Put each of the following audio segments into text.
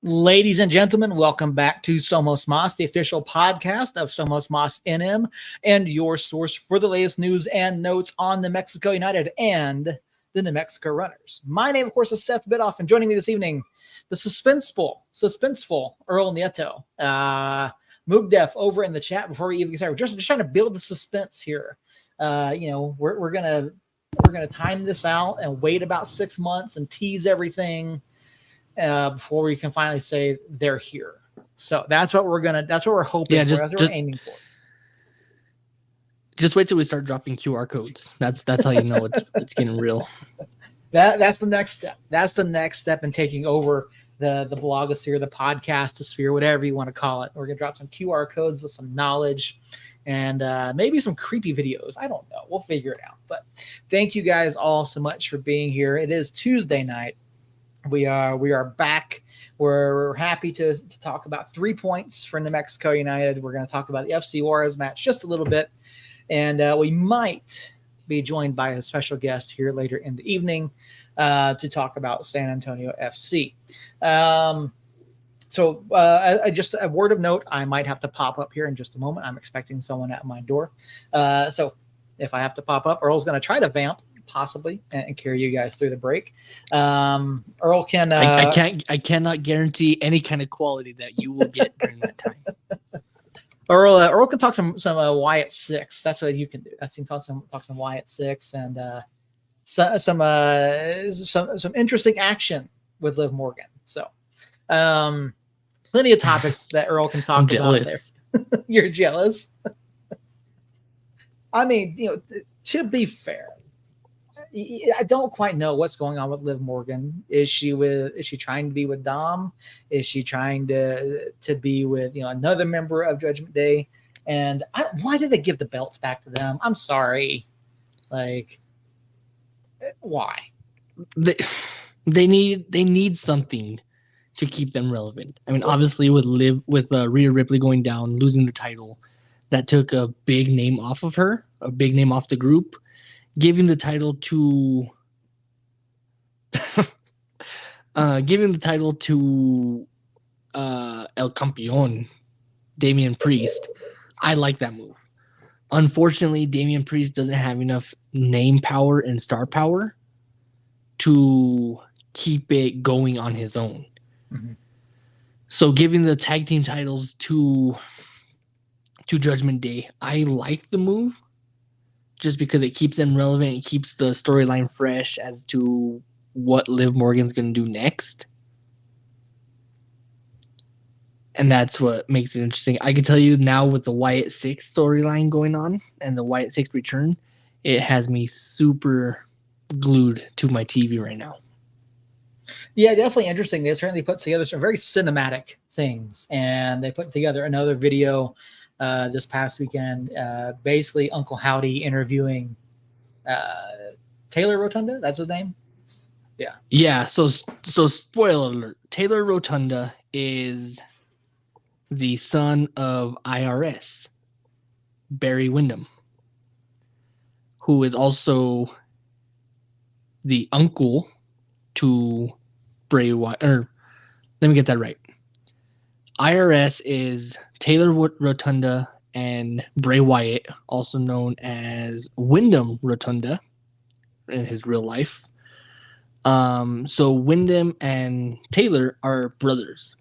Ladies and gentlemen, welcome back to Somos Mas, the official podcast of Somos Mas NM, and your source for the latest news and notes on New Mexico United and the New Mexico Runners. My name, of course, is Seth Bidoff, and joining me this evening, the suspenseful Earl Nieto. Mugdef over in the chat before we even get started. We're just trying to build the suspense here. We're gonna time this out and wait about 6 months and tease everything before we can finally say they're here. So that's what we're hoping for. That's what we're aiming for. Just wait till we start dropping QR codes. That's how you know it's getting real. That's the next step. That's the next step in taking over the blogosphere, the podcastosphere, whatever you want to call it. We're gonna drop some QR codes with some knowledge and maybe some creepy videos. I don't know. We'll figure it out. But thank you guys all so much for being here. It is Tuesday night. We are back. We're happy to talk about 3 points for New Mexico United. We're going to talk about the FC Juarez match just a little bit, and we might be joined by a special guest here later in the evening to talk about San Antonio FC. So just a word of note, I might have to pop up here in just a moment. I'm expecting someone at my door. So if I have to pop up, Earl's going to try to vamp possibly and carry you guys through the break. Earl can I cannot guarantee any kind of quality that you will get during that time. Earl can talk some Wyatt 6. That's what you can do. I think talk some Wyatt 6 and some interesting action with Liv Morgan. So plenty of topics that Earl can talk about there. You're jealous. I mean, to be fair, I don't quite know what's going on with Liv Morgan. Is she trying to be with Dom? Is she trying to be with another member of Judgment Day? And why did they give the belts back to them? I'm sorry. Like, why? They need something to keep them relevant. I mean, obviously with Rhea Ripley going down, losing the title, that took a big name off of her, a big name off the group. Giving the title to El Campeón, Damian Priest. I like that move. Unfortunately, Damian Priest doesn't have enough name power and star power to keep it going on his own. Mm-hmm. So giving the tag team titles to Judgment Day, I like the move. Just because it keeps them relevant, it keeps the storyline fresh as to what Liv Morgan's going to do next. And that's what makes it interesting. I can tell you now with the Wyatt 6 storyline going on and the Wyatt 6 return, it has me super glued to my TV right now. Yeah, definitely interesting. They certainly put together some very cinematic things, and they put together another video this past weekend, basically Uncle Howdy interviewing Taylor Rotunda. That's his name. Yeah. So spoiler alert: Taylor Rotunda is the son of IRS Barry Windham, who is also the uncle to Bray Wyatt. Or let me get that right. IRS is Taylor Rotunda and Bray Wyatt, also known as Wyndham Rotunda in his real life. So Wyndham and Taylor are brothers.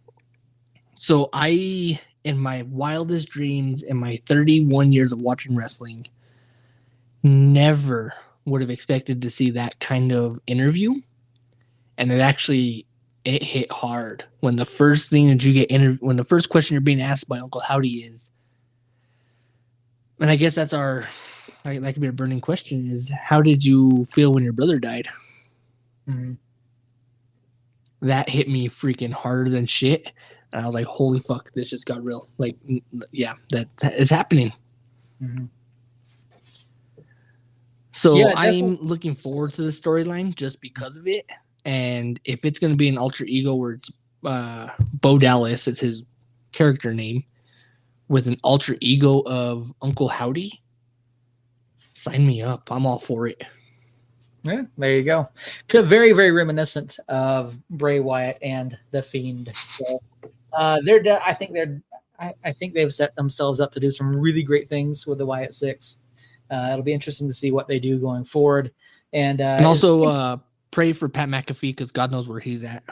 So I, in my wildest dreams, in my 31 years of watching wrestling, never would have expected to see that kind of interview. And it hit hard when the first thing that you get when the first question you're being asked by Uncle Howdy is, and I guess that could be a burning question, is how did you feel when your brother died? Mm-hmm. That hit me freaking harder than shit. And I was like, holy fuck, this just got real. Like, yeah, that is happening. Mm-hmm. So yeah, I'm looking forward to the storyline just because of it. And if it's going to be an alter ego where it's Bo Dallas, it's his character name, with an alter ego of Uncle Howdy, sign me up. I'm all for it. Yeah, there you go. Very, very reminiscent of Bray Wyatt and The Fiend. So I think they've set themselves up to do some really great things with the Wyatt Six. It'll be interesting to see what they do going forward. And also pray for Pat McAfee because God knows where he's at.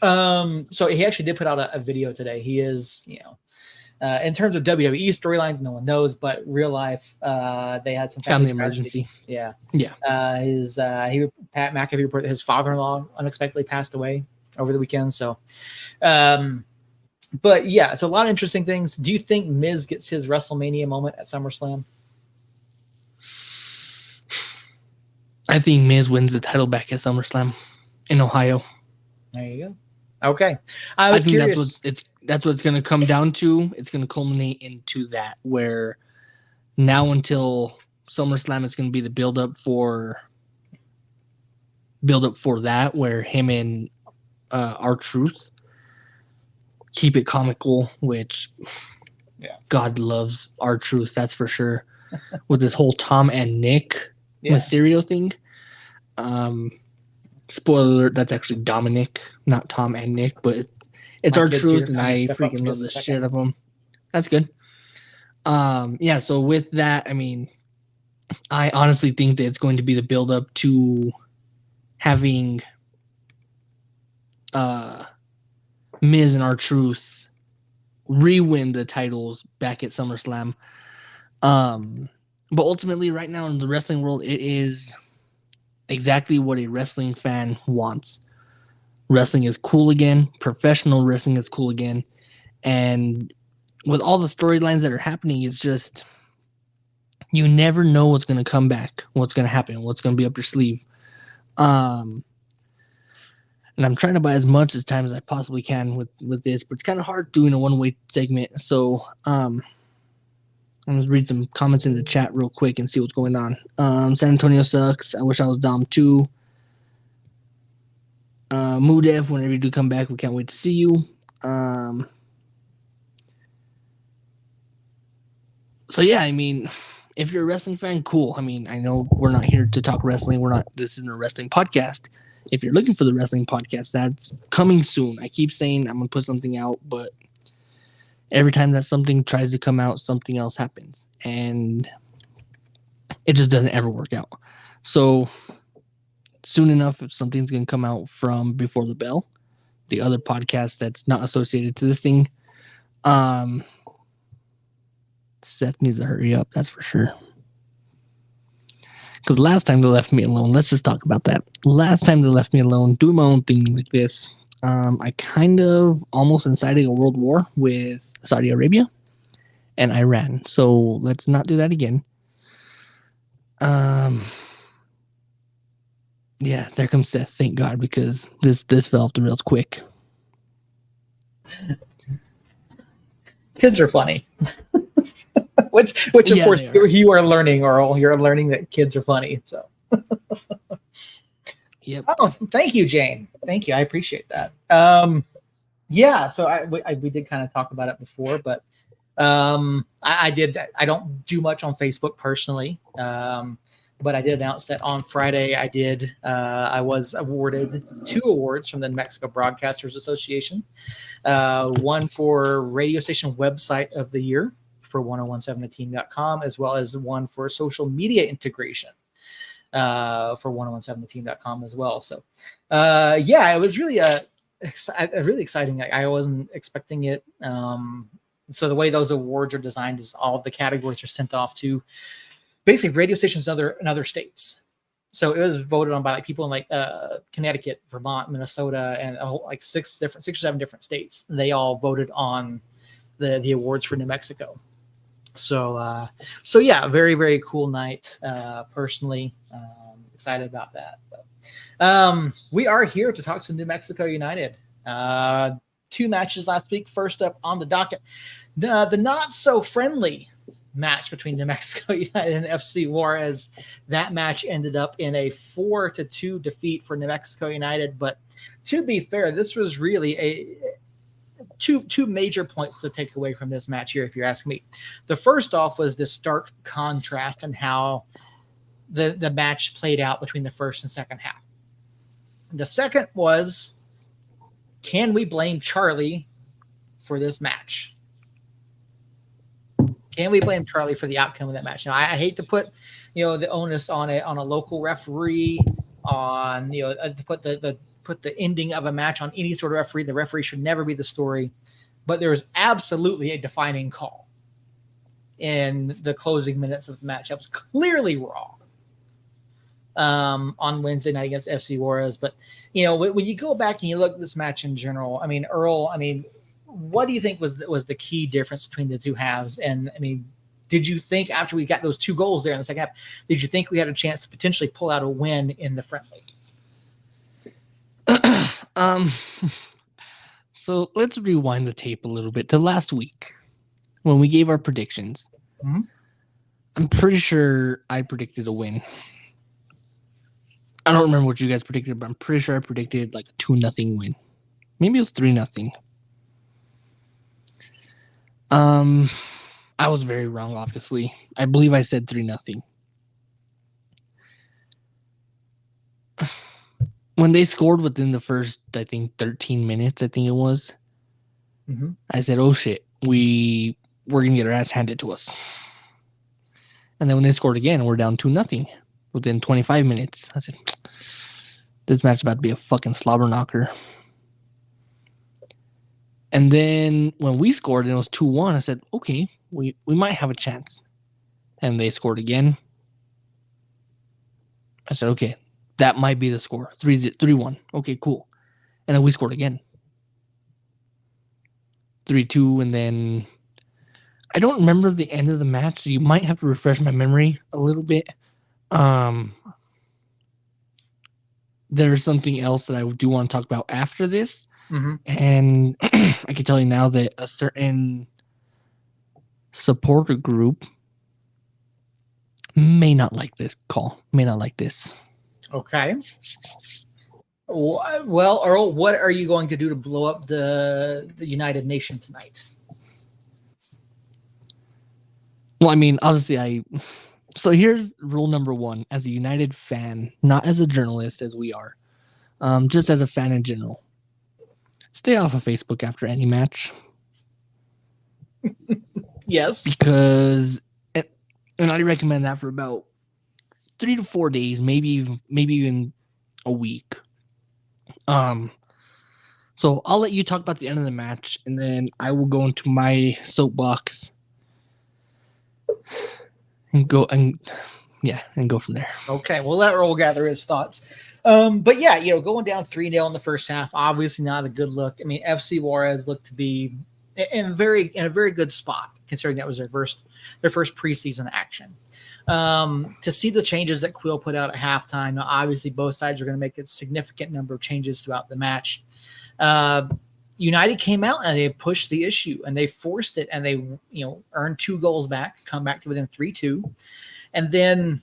So he actually did put out a video today. He is, in terms of WWE storylines, no one knows, but real life, they had some family emergency. Yeah. Pat McAfee reported his father-in-law unexpectedly passed away over the weekend. So, but yeah, it's a lot of interesting things. Do you think Miz gets his WrestleMania moment at SummerSlam? I think Miz wins the title back at SummerSlam in Ohio. There you go. Okay, I think curious. That's what it's going to come down to. It's going to culminate into that, where now until SummerSlam, it's going to be the build up for that, where him and R-Truth keep it comical, which God loves R-Truth, that's for sure. With this whole Tom and Nick Mysterio thing. Spoiler alert, that's actually Dominic, not Tom and Nick, but it's R-Truth, and I freaking love the shit of him. That's good. So with that, I mean, I honestly think that it's going to be the build up to having Miz and R-Truth re-win the titles back at SummerSlam. But ultimately, right now in the wrestling world, it is exactly what a wrestling fan wants. Wrestling is cool again. Professional wrestling is cool again. And with all the storylines that are happening, it's just, you never know what's going to come back, what's going to happen, what's going to be up your sleeve. And I'm trying to buy as much as time as I possibly can with this, but it's kind of hard doing a one-way segment. So I'm going to read some comments in the chat real quick and see what's going on. San Antonio sucks. I wish I was Dom too. Mudev, whenever you do come back, we can't wait to see you. So yeah, I mean, if you're a wrestling fan, cool. I mean, I know we're not here to talk wrestling. This isn't a wrestling podcast. If you're looking for the wrestling podcast, that's coming soon. I keep saying I'm going to put something out, but every time that something tries to come out, something else happens. And it just doesn't ever work out. So soon enough, if something's going to come out from Before the Bell, the other podcast that's not associated to this thing. Seth needs to hurry up, that's for sure. Because last time they left me alone, let's just talk about that. Last time they left me alone, doing my own thing like this, I kind of almost incited a world war with Saudi Arabia and Iran. So let's not do that again. Yeah, there comes Seth, thank God, because this fell off the rails quick. Kids are funny. which of course you are learning, Earl. You're learning that kids are funny. So yep. Oh, thank you, Jane. Thank you. I appreciate that. So we did kind of talk about it before, but I did. I don't do much on Facebook personally, but I did announce that on Friday I was awarded 2 awards from the New Mexico Broadcasters Association. One for Radio Station Website of the Year for 1017theteam.com, as well as one for social media integration for 1017theteam.com as well. So it was really really exciting. I wasn't expecting it. So the way those awards are designed is all of the categories are sent off to basically radio stations in other states. So it was voted on by people in Connecticut, Vermont, Minnesota, and like 6 or 7 different states. They all voted on the awards for New Mexico. So very, very cool night. Personally, excited about that. But, we are here to talk to New Mexico United. 2 matches last week. First up on the docket, the not so friendly match between New Mexico United and FC Juarez. That match ended up in a 4-2 defeat for New Mexico United. But to be fair, this was really two major points to take away from this match here, if you're asking me. The first off was the stark contrast and how the match played out between the first and second half. The second was, can we blame Charlie for this match? Can we blame Charlie for the outcome of that match? Now, I hate to put, the onus on a local referee, on to put the ending of a match on any sort of referee. The referee should never be the story, but there was absolutely a defining call in the closing minutes of the match that was clearly wrong on Wednesday night against FC Juarez. But when you go back and you look at this match in general, I mean, Earl, what do you think was the key difference between the two halves? And did you think after we got those 2 goals there in the second half, did you think we had a chance to potentially pull out a win in the friendly? So let's rewind the tape a little bit to last week when we gave our predictions. Mm-hmm. I'm pretty sure I predicted a win. I don't remember what you guys predicted, but I'm pretty sure I predicted like a 2-0 win. Maybe it was 3-0. I was very wrong, obviously. I believe I said 3-0. When they scored within the first, I think, 13 minutes, I think it was, mm-hmm. I said, oh shit, we're going to get our ass handed to us. And then when they scored again, we're down 2-0 within 25 minutes. I said, this match is about to be a fucking slobber knocker. And then when we scored and it was 2-1, I said, okay, we might have a chance. And they scored again. I said, okay, that might be the score. 3-1. Okay, cool. And then we scored again. 3-2, and then I don't remember the end of the match, so you might have to refresh my memory a little bit. There's something else that I do want to talk about after this. Mm-hmm. And I can tell you now that a certain supporter group may not like this call, may not like this. Okay. Well, Earl, what are you going to do to blow up the United Nation tonight? Well, obviously so here's rule number 1 as a United fan, not as a journalist as we are, just as a fan in general. Stay off of Facebook after any match. Yes. Because, and I recommend that for about 3 to 4 days, maybe even a week. So I'll let you talk about the end of the match, and then I will go into my soapbox and go from there. Okay, we'll let Earl gather his thoughts. But yeah, going down 3-0 in the first half, obviously not a good look. FC Juarez looked to be in a very good spot, considering that was their first preseason action. To see the changes that Quill put out at halftime, now obviously both sides are going to make a significant number of changes throughout the match. United came out and they pushed the issue and they forced it, and they earned 2 goals back, come back to within 3-2, and then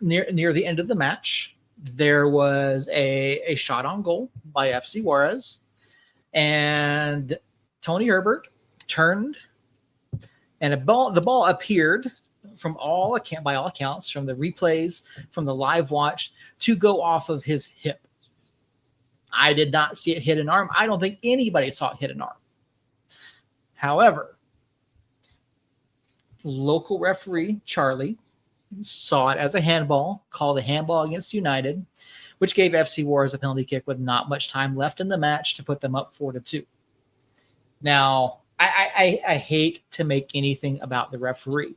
near the end of the match, there was a shot on goal by FC Juarez, and Tony Herbert turned, and the ball appeared by all accounts, from the replays, from the live watch, to go off of his hip. I did not see it hit an arm. I don't think anybody saw it hit an arm. However, local referee Charlie saw it as a handball, called a handball against United, which gave FC Juarez a penalty kick with not much time left in the match to put them up 4-2. Now, I hate to make anything about the referee.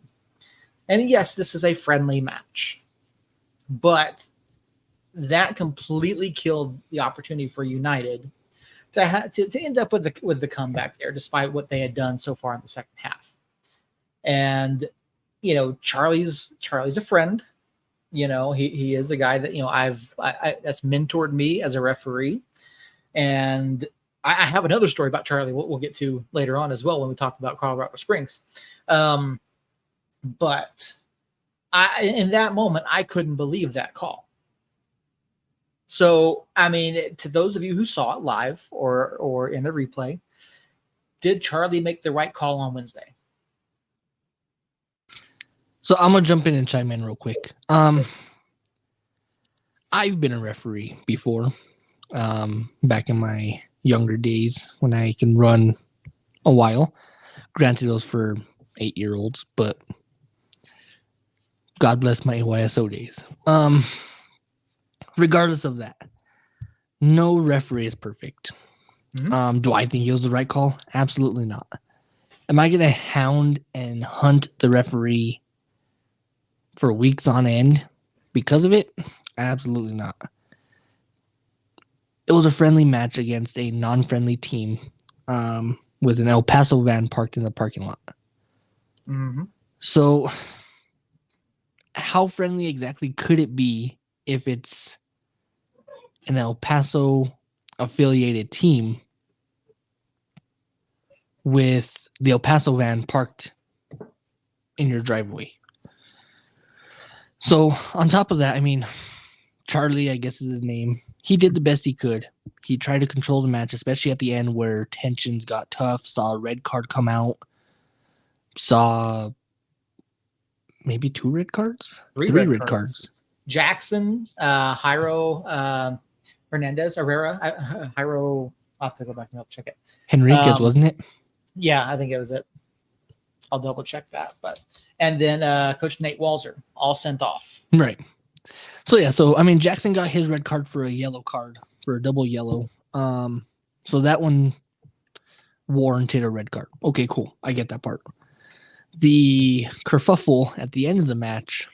And yes, this is a friendly match, but that completely killed the opportunity for United to end up with the comeback there, despite what they had done so far in the second half. And Charlie's a friend. He is a guy that that's mentored me as a referee, and I have another story about Charlie we'll get to later on as well when we talk about Colorado Springs. But in that moment, I couldn't believe that call. So, to those of you who saw it live or in a replay, did Charlie make the right call on Wednesday? So I'm going to jump in and chime in real quick. I've been a referee before, back in my younger days when I can run a while. Granted, it was for 8-year-olds, but God bless my AYSO days. Regardless of that, no referee is perfect. Mhm. Do I think it was the right call? Absolutely not. Am I going to hound and hunt the referee for weeks on end because of it? Absolutely not. It was a friendly match against a non-friendly team, with an El Paso van parked in the parking lot. Mhm. So, how friendly exactly could it be if it's an El Paso affiliated team with the El Paso van parked in your driveway? So, on top of that, I mean, Charlie, I guess is his name. He did the best he could. He tried to control the match, especially at the end where tensions got tough. Saw a red card come out. Saw maybe 2 red cards? 3 red cards. Jackson, Jairo Hernandez, Herrera, Jairo. I'll have to go back and check it. Henriquez, wasn't it? Yeah, I think it was it. I'll double check that. And then Coach Nate Walzer, all sent off. Right. So yeah, so I mean Jackson got his red card for a yellow card, for a double yellow. So that one warranted a red card. Okay, cool. I get that part. The kerfuffle at the end of the match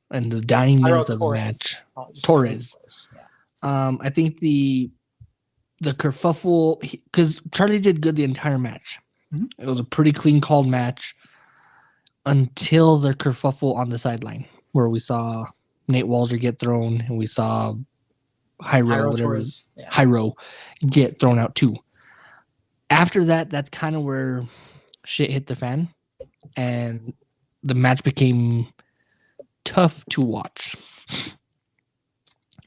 and the dying minutes of the match. Torres. Yeah. I think the kerfuffle, because Charlie did good the entire match. Mm-hmm. It was a pretty clean called match until the kerfuffle on the sideline, where we saw Nate Walzer get thrown and we saw Jairo get thrown out too. After that, that's kind of where shit hit the fan and the match became tough to watch,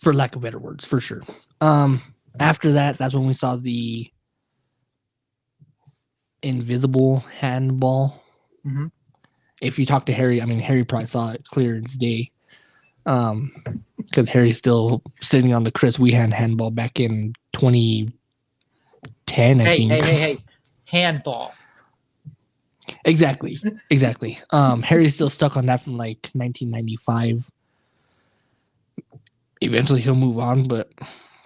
for lack of better words, for sure. After that, that's when we saw the invisible handball. Mm-hmm. If you talk to Harry, I mean, Harry probably saw it clear as day. Because Harry's still sitting on the Chris Wehan handball back in 2010, I think. Hey. Handball. Exactly. Harry's still stuck on that from like 1995. Eventually he'll move on, but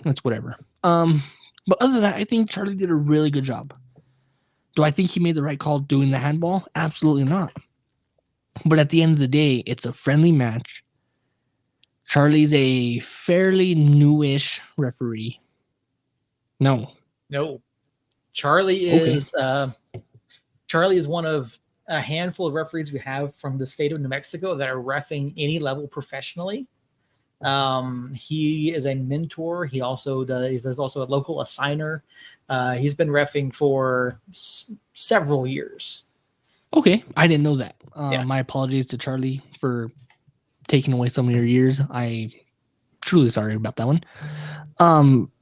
that's whatever. But other than that, I think Charlie did a really good job. Do I think he made the right call doing the handball? Absolutely not. But at the end of the day, it's a friendly match. Charlie's a fairly newish referee. No. Charlie is one of a handful of referees we have from the state of New Mexico that are reffing any level professionally. He is a mentor. He's also a local assigner. He's been reffing for several years. Okay, I didn't know that. My apologies to Charlie for taking away some of your years. I truly sorry about that one.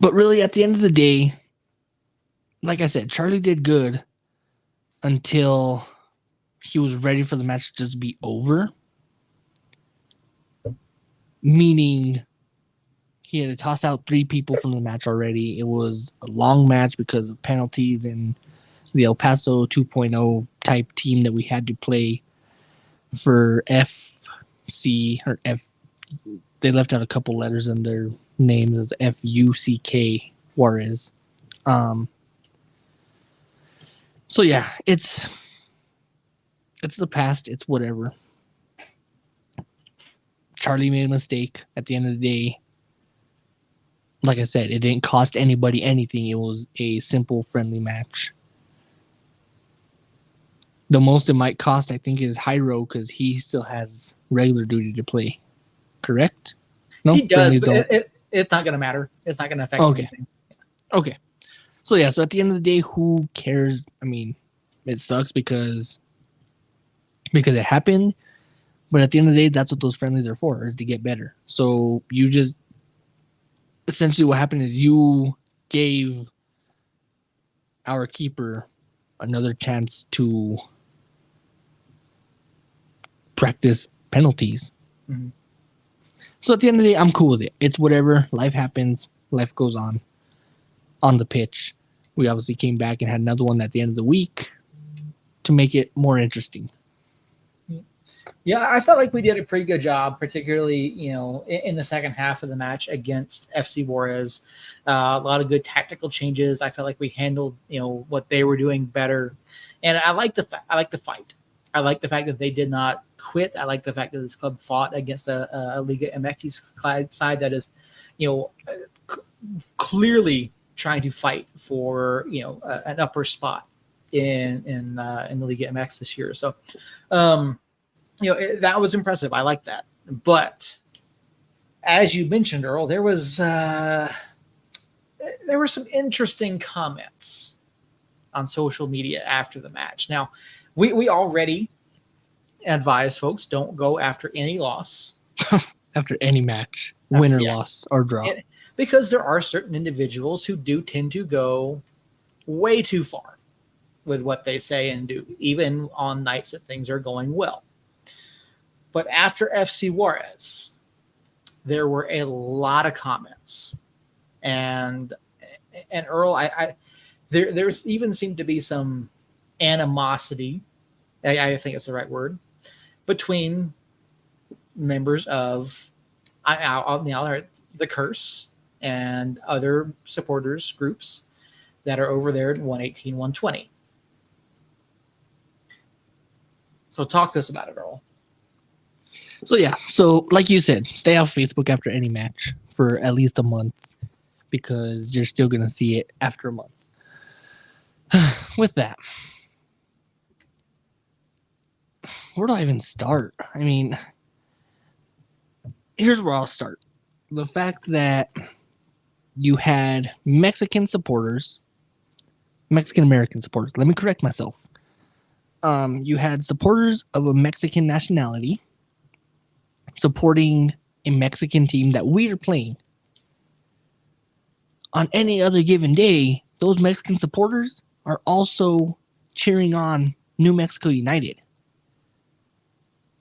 But really, at the end of the day, like I said, Charlie did good until he was ready for the match to just be over. Meaning, he had to toss out 3 people from the match already. It was a long match because of penalties and the El Paso 2.0 type team that we had to play for FC or F. They left out a couple letters in their name. It was FUCK Juarez. So yeah, it's the past. It's whatever. Charlie made a mistake at the end of the day. Like I said, it didn't cost anybody anything. It was a simple, friendly match. The most it might cost, I think, is Jairo because he still has regular duty to play. Correct? No, he does, but it's not going to matter. It's not going to affect anything. Okay. So yeah, so at the end of the day, who cares? I mean, it sucks because it happened. But at the end of the day, that's what those friendlies are for, is to get better. So you just essentially what happened is you gave our keeper another chance to practice penalties. Mm-hmm. So at the end of the day, I'm cool with it. It's whatever. Life happens. Life goes on the pitch. We obviously came back and had another one at the end of the week to make it more interesting. Yeah, I felt like we did a pretty good job, particularly, in the second half of the match against FC Juarez. A lot of good tactical changes. I felt like we handled, what they were doing better. And I like the fight. I like the fact that they did not quit. I like the fact that this club fought against a Liga MX side that is, clearly trying to fight for, an upper spot in the Liga MX this year. So, that was impressive. I like that. But as you mentioned, Earl, there were some interesting comments on social media after the match. Now, we already advise folks don't go after any loss. After any match, win or loss or draw. Because there are certain individuals who do tend to go way too far with what they say and do, even on nights that things are going well. But after FC Juarez, there were a lot of comments, and Earl, there even seemed to be some animosity. I think it's the right word, between members of the Curse and other supporters groups that are over there at 118, 120. So talk to us about it, Earl. So like you said, stay off Facebook after any match for at least a month because you're still going to see it after a month. With that, where do I even start? I mean, here's where I'll start. The fact that you had Mexican American supporters. Let me correct myself. You had supporters of a Mexican nationality supporting a Mexican team that we are playing. On any other given day, those Mexican supporters are also cheering on New Mexico United.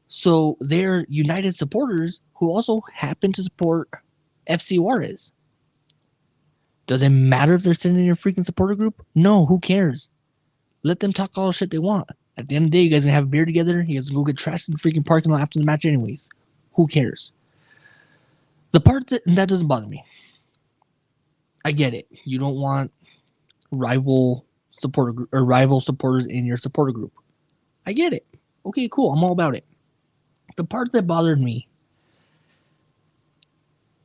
So they're United supporters who also happen to support FC Juarez. Does it matter if they're sitting in your freaking supporter group? No, who cares? Let them talk all the shit they want. At the end of the day, you guys can have a beer together. You guys can go get trashed in the freaking parking lot after the match anyways. Who cares? The part that doesn't bother me. I get it. You don't want rival supporters in your supporter group. I get it. Okay, cool. I'm all about it. The part that bothered me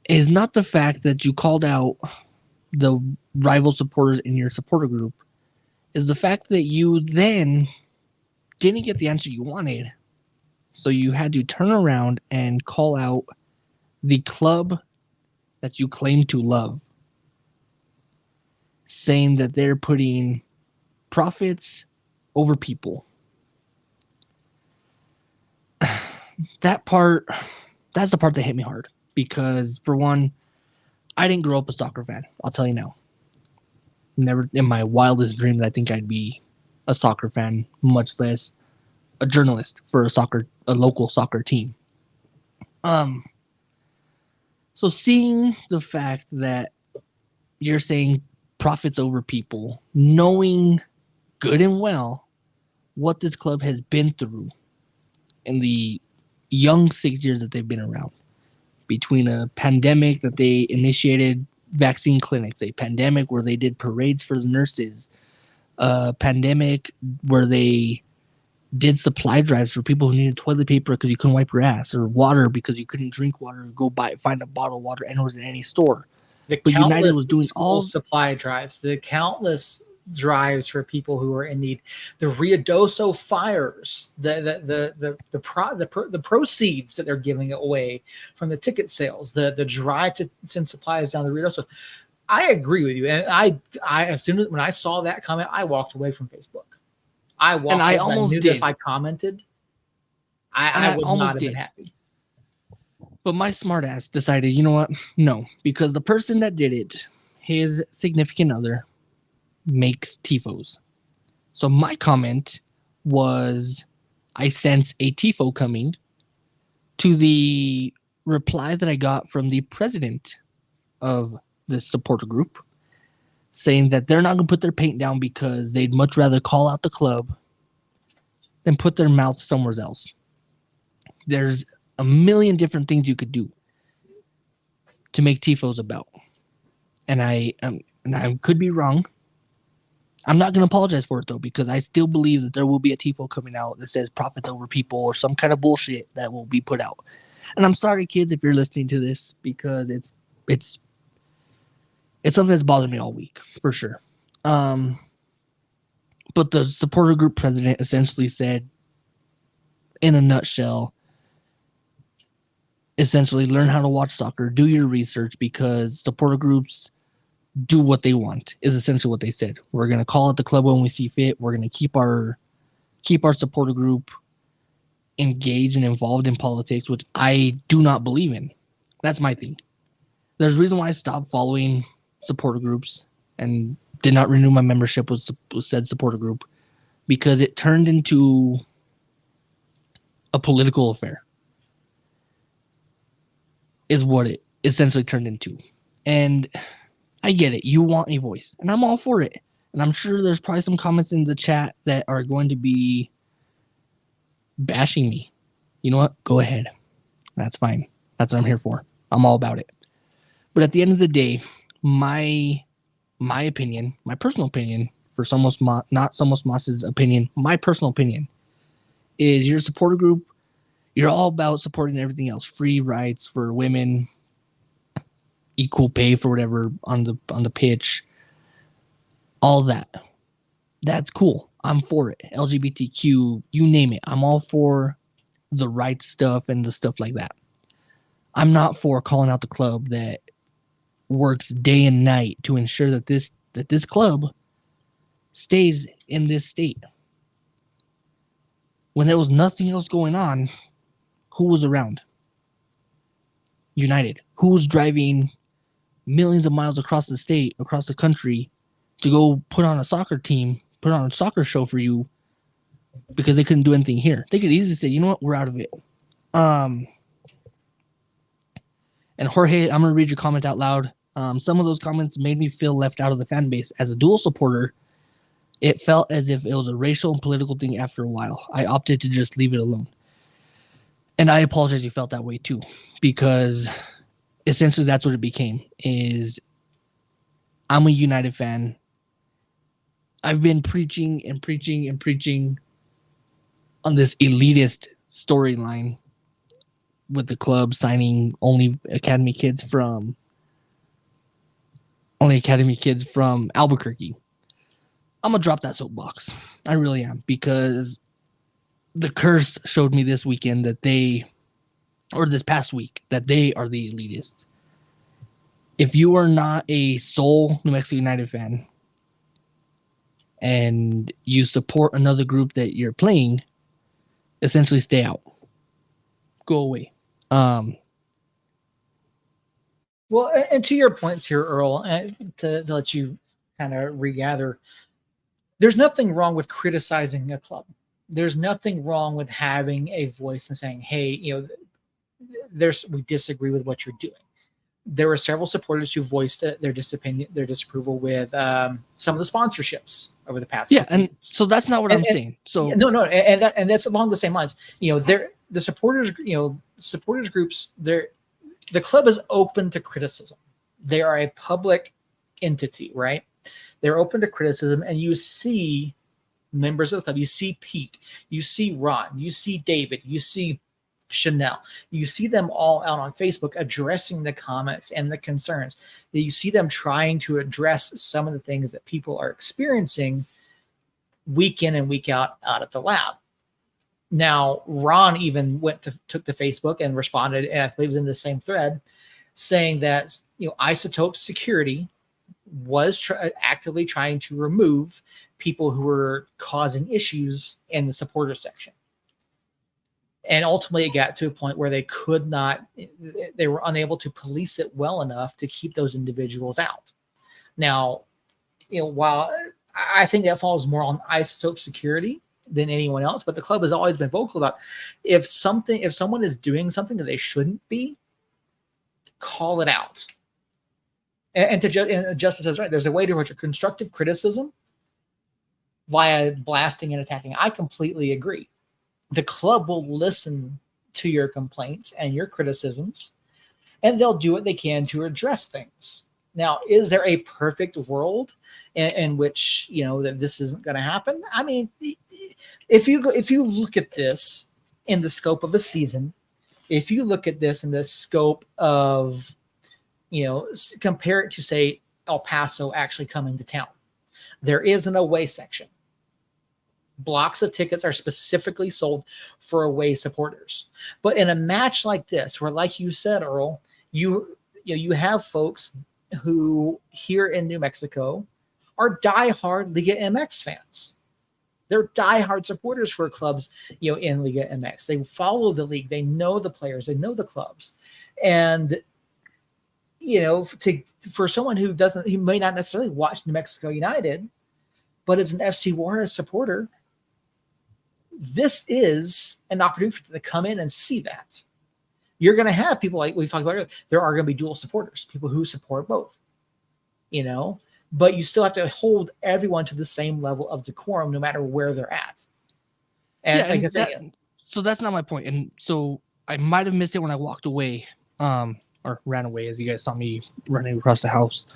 is not the fact that you called out the rival supporters in your supporter group, is the fact that you then didn't get the answer you wanted. So you had to turn around and call out the club that you claim to love, saying that they're putting profits over people. That's the part that hit me hard. Because, for one, I didn't grow up a soccer fan. I'll tell you now. Never in my wildest dream that I think I'd be a soccer fan, much less a journalist for a local soccer team. So seeing the fact that you're saying profits over people, knowing good and well what this club has been through in the young 6 years that they've been around, between a pandemic that they initiated vaccine clinics, a pandemic where they did parades for the nurses, a pandemic where they did supply drives for people who needed toilet paper because you couldn't wipe your ass, or water because you couldn't drink water, or go find a bottle of water and it was in any store. But United was doing all supply drives, the countless drives for people who are in need, the Ruidoso fires, the proceeds that they're giving away from the ticket sales, the drive to send supplies down the Ruidoso. I agree with you, and I as soon as when I saw that comment, I walked away from Facebook. I knew that if I commented, I would not have been happy. But my smart ass decided, you know what? No, because the person that did it, his significant other, makes tifos. So my comment was, I sense a tifo coming to the reply that I got from the president of this supporter group saying that they're not going to put their paint down because they'd much rather call out the club than put their mouth somewhere else. There's a million different things you could do to make tifos about. And I could be wrong. I'm not going to apologize for it, though, because I still believe that there will be a tifo coming out that says profits over people or some kind of bullshit that will be put out. And I'm sorry, kids, if you're listening to this, because it's something that's bothered me all week, for sure. But the supporter group president essentially said, in a nutshell, essentially learn how to watch soccer, do your research, because supporter groups do what they want, is essentially what they said. We're going to call it the club when we see fit. We're going to keep our supporter group engaged and involved in politics, which I do not believe in. That's my thing. There's a reason why I stopped following supporter groups and did not renew my membership with said supporter group, because it turned into a political affair, is what it essentially turned into. And I get it. You want a voice, and I'm all for it. And I'm sure there's probably some comments in the chat that are going to be bashing me. You know what? Go ahead. That's fine. That's what I'm here for. I'm all about it. But at the end of the day, my opinion, my personal opinion, for not Somos Mas's opinion, my personal opinion is your supporter group, you're all about supporting everything else. Free rights for women, equal pay for whatever on the pitch, all that. That's cool. I'm for it. LGBTQ, you name it. I'm all for the right stuff and the stuff like that. I'm not for calling out the club that works day and night to ensure that this club stays in this state. When there was nothing else going on, who was around? United. Who was driving millions of miles across the state, across the country, to go put on a soccer team, put on a soccer show for you because they couldn't do anything here? They could easily say, you know what, we're out of it. And Jorge, I'm going to read your comment out loud. Some of those comments made me feel left out of the fan base. As a dual supporter, it felt as if it was a racial and political thing after a while. I opted to just leave it alone. And I apologize you felt that way too, because essentially that's what it became, is I'm a United fan. I've been preaching and preaching and preaching on this elitist storyline with the club signing only academy kids from Albuquerque. I'm going to drop that soapbox. I really am, because the curse showed me this weekend this past week, that they are the elitists. If you are not a sole New Mexico United fan and you support another group that you're playing, essentially stay out. Go away. Well, and to your points here, Earl, to let you kind of regather, there's nothing wrong with criticizing a club. There's nothing wrong with having a voice and saying, hey, we disagree with what you're doing. There were several supporters who voiced their disapproval with some of the sponsorships over the past. Yeah, and so that's not what I'm saying. So no, and that's along the same lines. The supporters, supporters groups, the club is open to criticism. They are a public entity, right? They're open to criticism, and you see members of the club. You see Pete, you see Ron, you see David, you see Chanel. You see them all out on Facebook addressing the comments and the concerns. You see them trying to address some of the things that people are experiencing week in and week out at the lab. Now, Ron even took to Facebook and responded, and I believe it was in the same thread, saying that Isotope Security was actively trying to remove people who were causing issues in the supporter section. And ultimately it got to a point where they were unable to police it well enough to keep those individuals out. Now, while I think that falls more on Isotope Security than anyone else, but the club has always been vocal about if someone is doing something that they shouldn't be, call it out. And Justice says, right, there's a way to approach constructive criticism via blasting and attacking. I completely agree. The club will listen to your complaints and your criticisms, and they'll do what they can to address things. Now, is there a perfect world in which, that this isn't going to happen? I mean, if you look at this in the scope of a season, if you look at this in the scope of, compare it to, say, El Paso actually coming to town, there is an away section. Blocks of tickets are specifically sold for away supporters. But in a match like this, where, like you said, Earl, you have folks who here in New Mexico are diehard Liga MX fans. They're diehard supporters for clubs, in Liga MX. They follow the league. They know the players. They know the clubs. And, for someone who may not necessarily watch New Mexico United, but is an FC Juarez supporter, this is an opportunity for them to come in and see that. You're going to have people like we talked about earlier. There are going to be dual supporters, people who support both, but you still have to hold everyone to the same level of decorum, no matter where they're at. And so that's not my point. And so I might have missed it when I walked away, or ran away, as you guys saw me running across the house.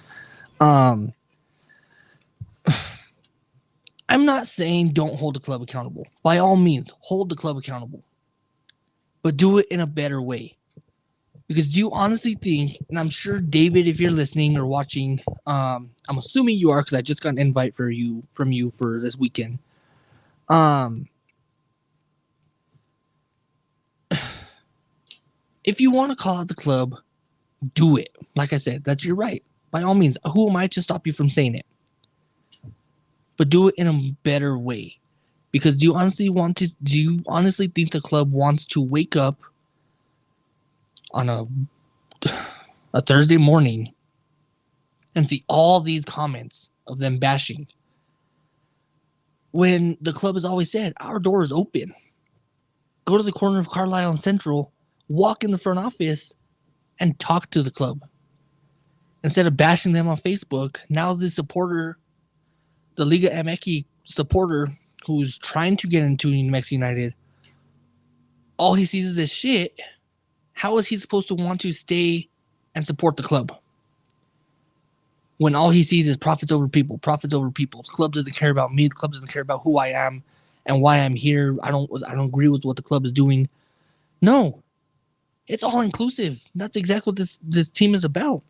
I'm not saying don't hold the club accountable. By all means, hold the club accountable. But do it in a better way. Because do you honestly think, and I'm sure, David, if you're listening or watching, I'm assuming you are because I just got an invite from you for this weekend. If you want to call out the club, do it. Like I said, that's your right. By all means, who am I to stop you from saying it? But do it in a better way. Because do you honestly think the club wants to wake up on a Thursday morning and see all these comments of them bashing, when the club has always said, our door is open? Go to the corner of Carlisle and Central, walk in the front office, and talk to the club. Instead of bashing them on Facebook, now the Liga MX supporter who's trying to get into New Mexico United, all he sees is this shit. How is he supposed to want to stay and support the club when all he sees is profits over people? The club doesn't care about me. The club doesn't care about who I am and why I'm here. I don't agree with what the club is doing. No, it's all inclusive. That's exactly what this team is about.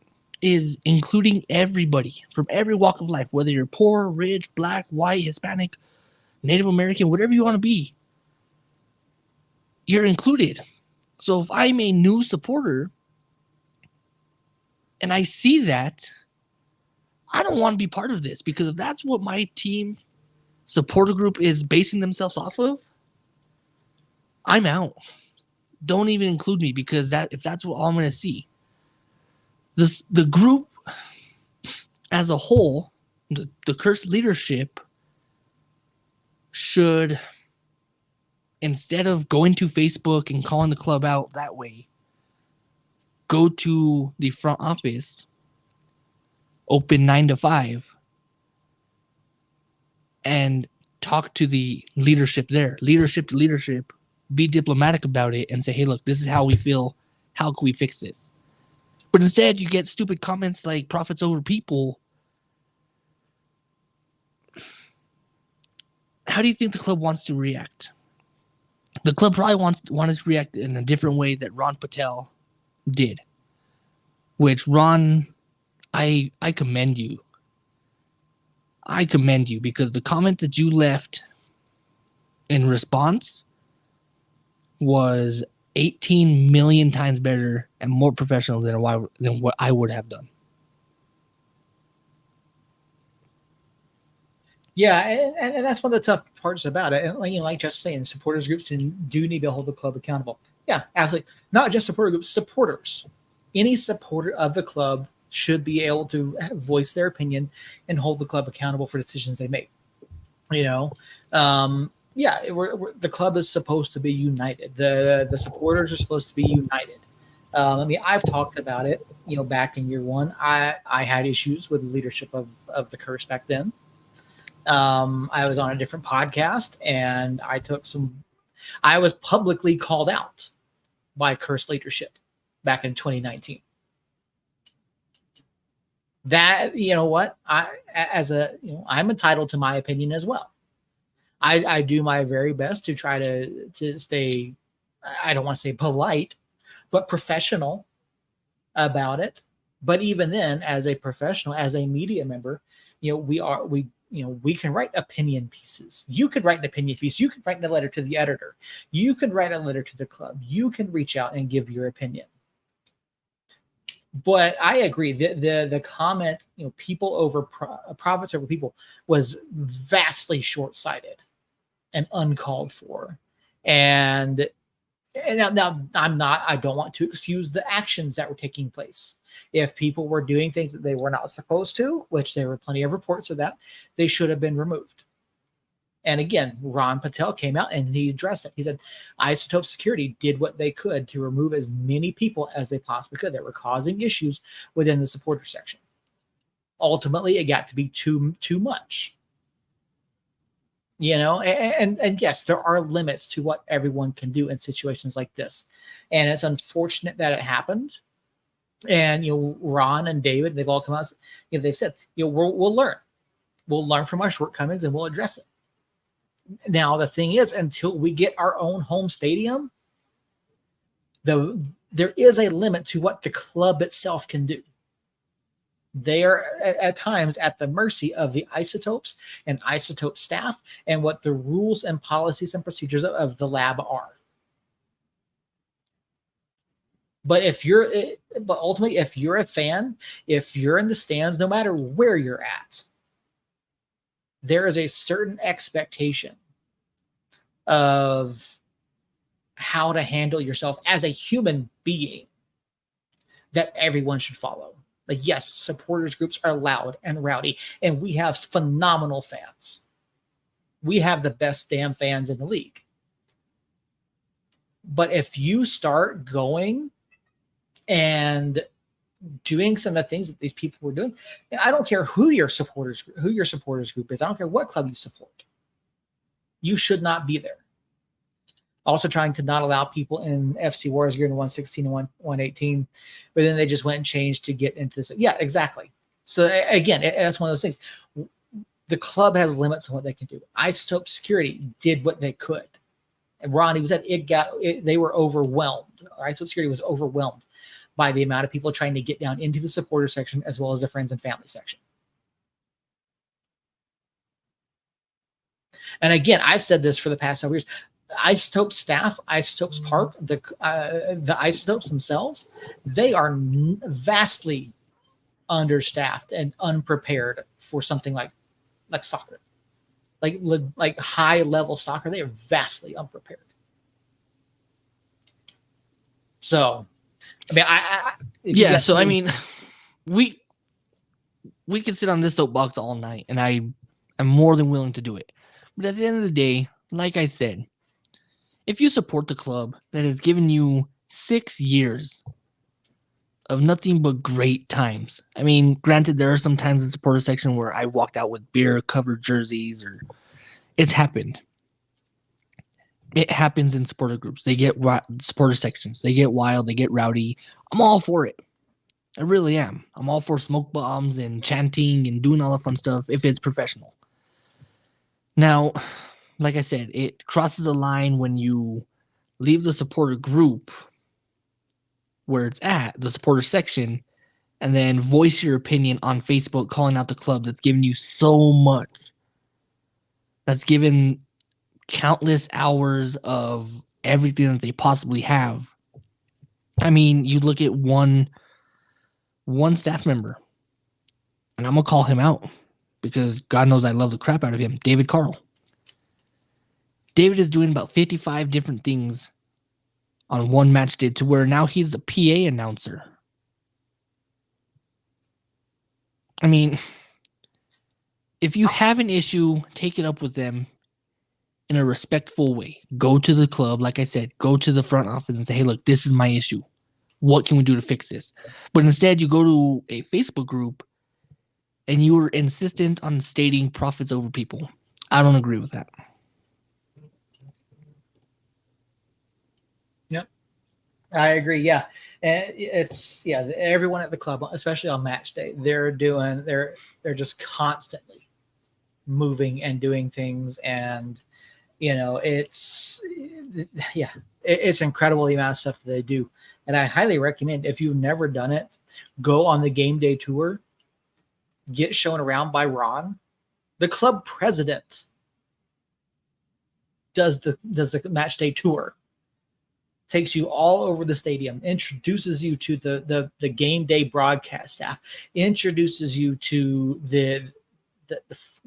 Is including everybody from every walk of life, whether you're poor, rich, black, white, Hispanic, Native American, whatever you want to be, you're included. So if I'm a new supporter and I see that, I don't want to be part of this, because if that's what my team supporter group is basing themselves off of, I'm out. Don't even include me, because if that's what I'm going to see. The group as a whole, the cursed leadership, should, instead of going to Facebook and calling the club out that way, go to the front office, open 9 to 5, and talk to the leadership there. Leadership to leadership, be diplomatic about it and say, hey, look, this is how we feel. How can we fix this? But instead, you get stupid comments like profits over people. How do you think the club wants to react? The club probably wanted to react in a different way that Ron Patel did. Which, Ron, I commend you. I commend you, because the comment that you left in response was 18 million times better and more professional than what I would have done. Yeah, and that's one of the tough parts about it. And like just saying, supporters groups do need to hold the club accountable. Yeah, absolutely. Not just supporter groups, supporters. Any supporter of the club should be able to voice their opinion and hold the club accountable for decisions they make. The club is supposed to be united. The supporters are supposed to be united. I've talked about it, back in year one. I had issues with the leadership of the Curse back then. I was on a different podcast and I was publicly called out by Curse leadership back in 2019. That, what, I'm entitled to my opinion as well. I do my very best to try to stay, I don't want to say polite, but professional about it. But even then, as a professional, as a media member, we can write opinion pieces. You could write an opinion piece. You could write a letter to the editor. You could write a letter to the club. You can reach out and give your opinion. But I agree. The comment, people over profits over people, was vastly short-sighted and uncalled for. And now I don't want to excuse the actions that were taking place. If people were doing things that they were not supposed to, which there were plenty of reports of that, they should have been removed. And again, Ron Patel came out and he addressed it. He said Isotope Security did what they could to remove as many people as they possibly could that were causing issues within the supporter section. Ultimately, it got to be too much. And yes, there are limits to what everyone can do in situations like this. And it's unfortunate that it happened. And, Ron and David, they've all come out, they've said, we'll learn. We'll learn from our shortcomings and we'll address it. Now, the thing is, until we get our own home stadium, there is a limit to what the club itself can do. They are at times at the mercy of the Isotopes and Isotope staff and what the rules and policies and procedures of the lab are. But ultimately, if you're a fan, if you're in the stands, no matter where you're at, there is a certain expectation of how to handle yourself as a human being that everyone should follow. Like, yes, supporters groups are loud and rowdy, and we have phenomenal fans. We have the best damn fans in the league. But if you start going and doing some of the things that these people were doing, I don't care who your supporters group is. I don't care what club you support. You should not be there. Also trying to not allow people in FC Juarez gear in 116 and 118, but then they just went and changed to get into this. Yeah, exactly. So again, that's one of those things. The club has limits on what they can do. Isotope Security did what they could. And Ronnie said they were overwhelmed. Isotope Security was overwhelmed by the amount of people trying to get down into the supporter section as well as the friends and family section. And again, I've said this for the past several years. Isotope staff, Isotopes Park, the Isotopes themselves, they are vastly understaffed and unprepared for something like soccer, like high level soccer. They are vastly unprepared. So, we can sit on this soapbox all night, and I'm more than willing to do it. But at the end of the day, like I said, if you support the club that has given you 6 years of nothing but great times. I mean, granted, there are some times in the supporter section where I walked out with beer-covered jerseys, or it's happened. It happens in supporter groups. They get supporter sections. They get wild. They get rowdy. I'm all for it. I really am. I'm all for smoke bombs and chanting and doing all the fun stuff if it's professional. Now, like I said, it crosses a line when you leave the supporter group where it's at, the supporter section, and then voice your opinion on Facebook calling out the club that's given you so much. That's given countless hours of everything that they possibly have. I mean, you look at one staff member, and I'm going to call him out because God knows I love the crap out of him, David Carl. David is doing about 55 different things on one match day to where now he's a PA announcer. I mean, if you have an issue, take it up with them in a respectful way. Go to the club, like I said, go to the front office and say, hey, look, this is my issue. what can we do to fix this? But instead, you go to a Facebook group and you were insistent on stating profits over people. I don't agree with that. Yep, I agree. Yeah, and everyone at the club, especially on match day, they're just constantly moving and doing things, and it's incredible the amount of stuff that they do. And I highly recommend, if you've never done it, go on the game day tour, get shown around by Ron. The club president does the match day tour, takes you all over the stadium, introduces you to the game day broadcast staff, introduces you to the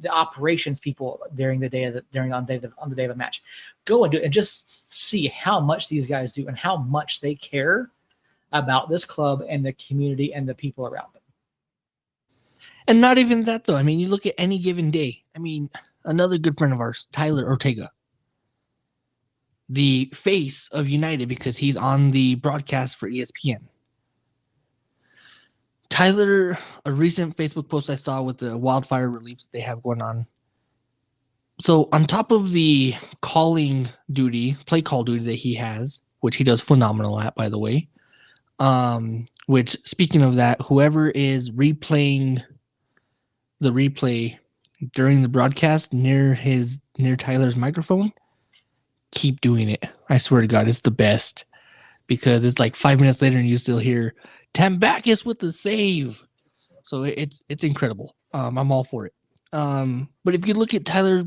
operations people during the day of on the day of a match. Go and do it and just see how much these guys do and how much they care about this club and the community and the people around them. And not even that, though. I mean, you look at any given day. I mean, another good friend of ours, Tyler Ortega, the face of United because he's on the broadcast for ESPN. Tyler, a recent Facebook post I saw with the wildfire reliefs they have going on. So on top of the calling duty, play call duty that he has, which he does phenomenal at, by the way, which, speaking of that, whoever is replaying the replay during the broadcast near Tyler's microphone, keep doing it. I swear to God, it's the best, because it's like 5 minutes later and you still hear Tambakis with the save. So it's incredible. I'm all for it. But if you look at Tyler,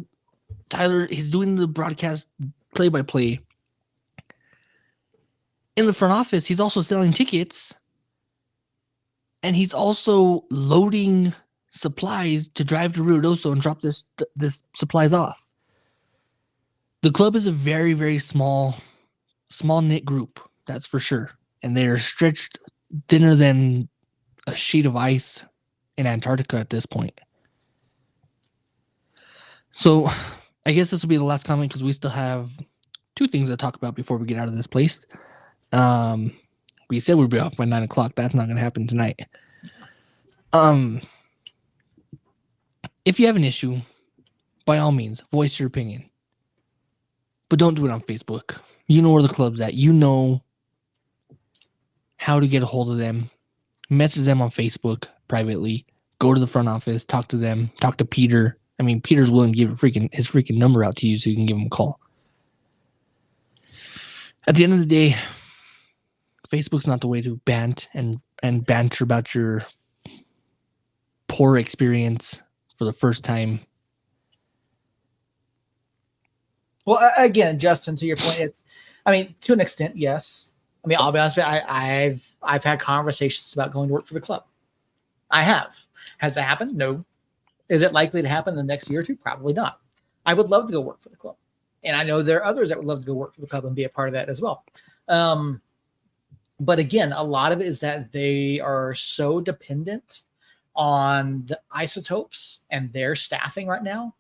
he's doing the broadcast play-by-play. In the front office, he's also selling tickets, and he's also loading supplies to drive to Ruidoso and drop this supplies off. The club is a very, very small knit group, that's for sure. And they are stretched thinner than a sheet of ice in Antarctica at this point. So I guess this will be the last comment, because we still have two things to talk about before we get out of this place. We said we'd be off by 9 o'clock. That's not going to happen tonight. If you have an issue, by all means, voice your opinion. But don't do it on Facebook. You know where the club's at. You know how to get a hold of them. Message them on Facebook privately. Go to the front office. Talk to them. Talk to Peter. I mean, Peter's willing to give his freaking number out to you so you can give him a call. At the end of the day, Facebook's not the way to bant and banter about your poor experience for the first time. Well, again, Justin, to your point, to an extent, yes. I mean, I'll be honest with you, I've had conversations about going to work for the club. I have. Has that happened? No. Is it likely to happen in the next year or two? Probably not. I would love to go work for the club. And I know there are others that would love to go work for the club and be a part of that as well. But again, a lot of it is that they are so dependent on the Isotopes and their staffing right now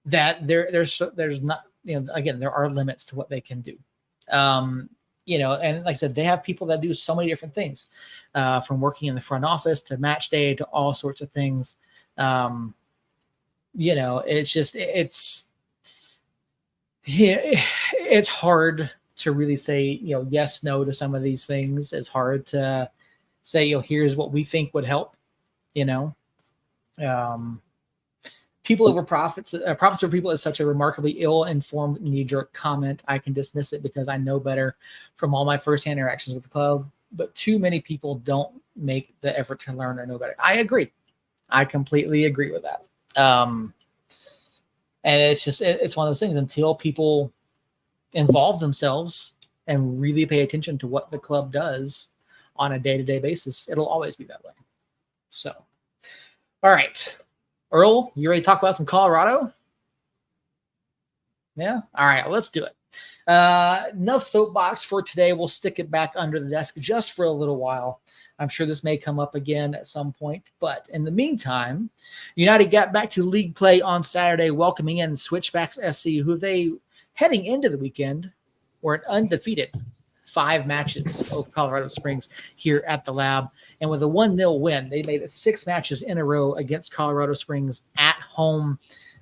that there's not, again, there are limits to what they can do. And like I said, they have people that do so many different things, from working in the front office to match day to all sorts of things. It's hard to really say, yes, no to some of these things. It's hard to say, here's what we think would help, people over profits for people is such a remarkably ill-informed knee-jerk comment. I can dismiss it because I know better from all my firsthand interactions with the club, but too many people don't make the effort to learn or know better. I agree. I completely agree with that. And it's one of those things, until people involve themselves and really pay attention to what the club does on a day-to-day basis, it'll always be that way. So, all right. Earl, you ready to talk about some Colorado? Yeah? All right, let's do it. Enough soapbox for today. We'll stick it back under the desk just for a little while. I'm sure this may come up again at some point. But in the meantime, United got back to league play on Saturday, welcoming in Switchbacks FC, who they, heading into the weekend, were undefeated. 5 matches of Colorado Springs here at the Lab. And with a 1-0 win, they made it 6 matches in a row against Colorado Springs at home.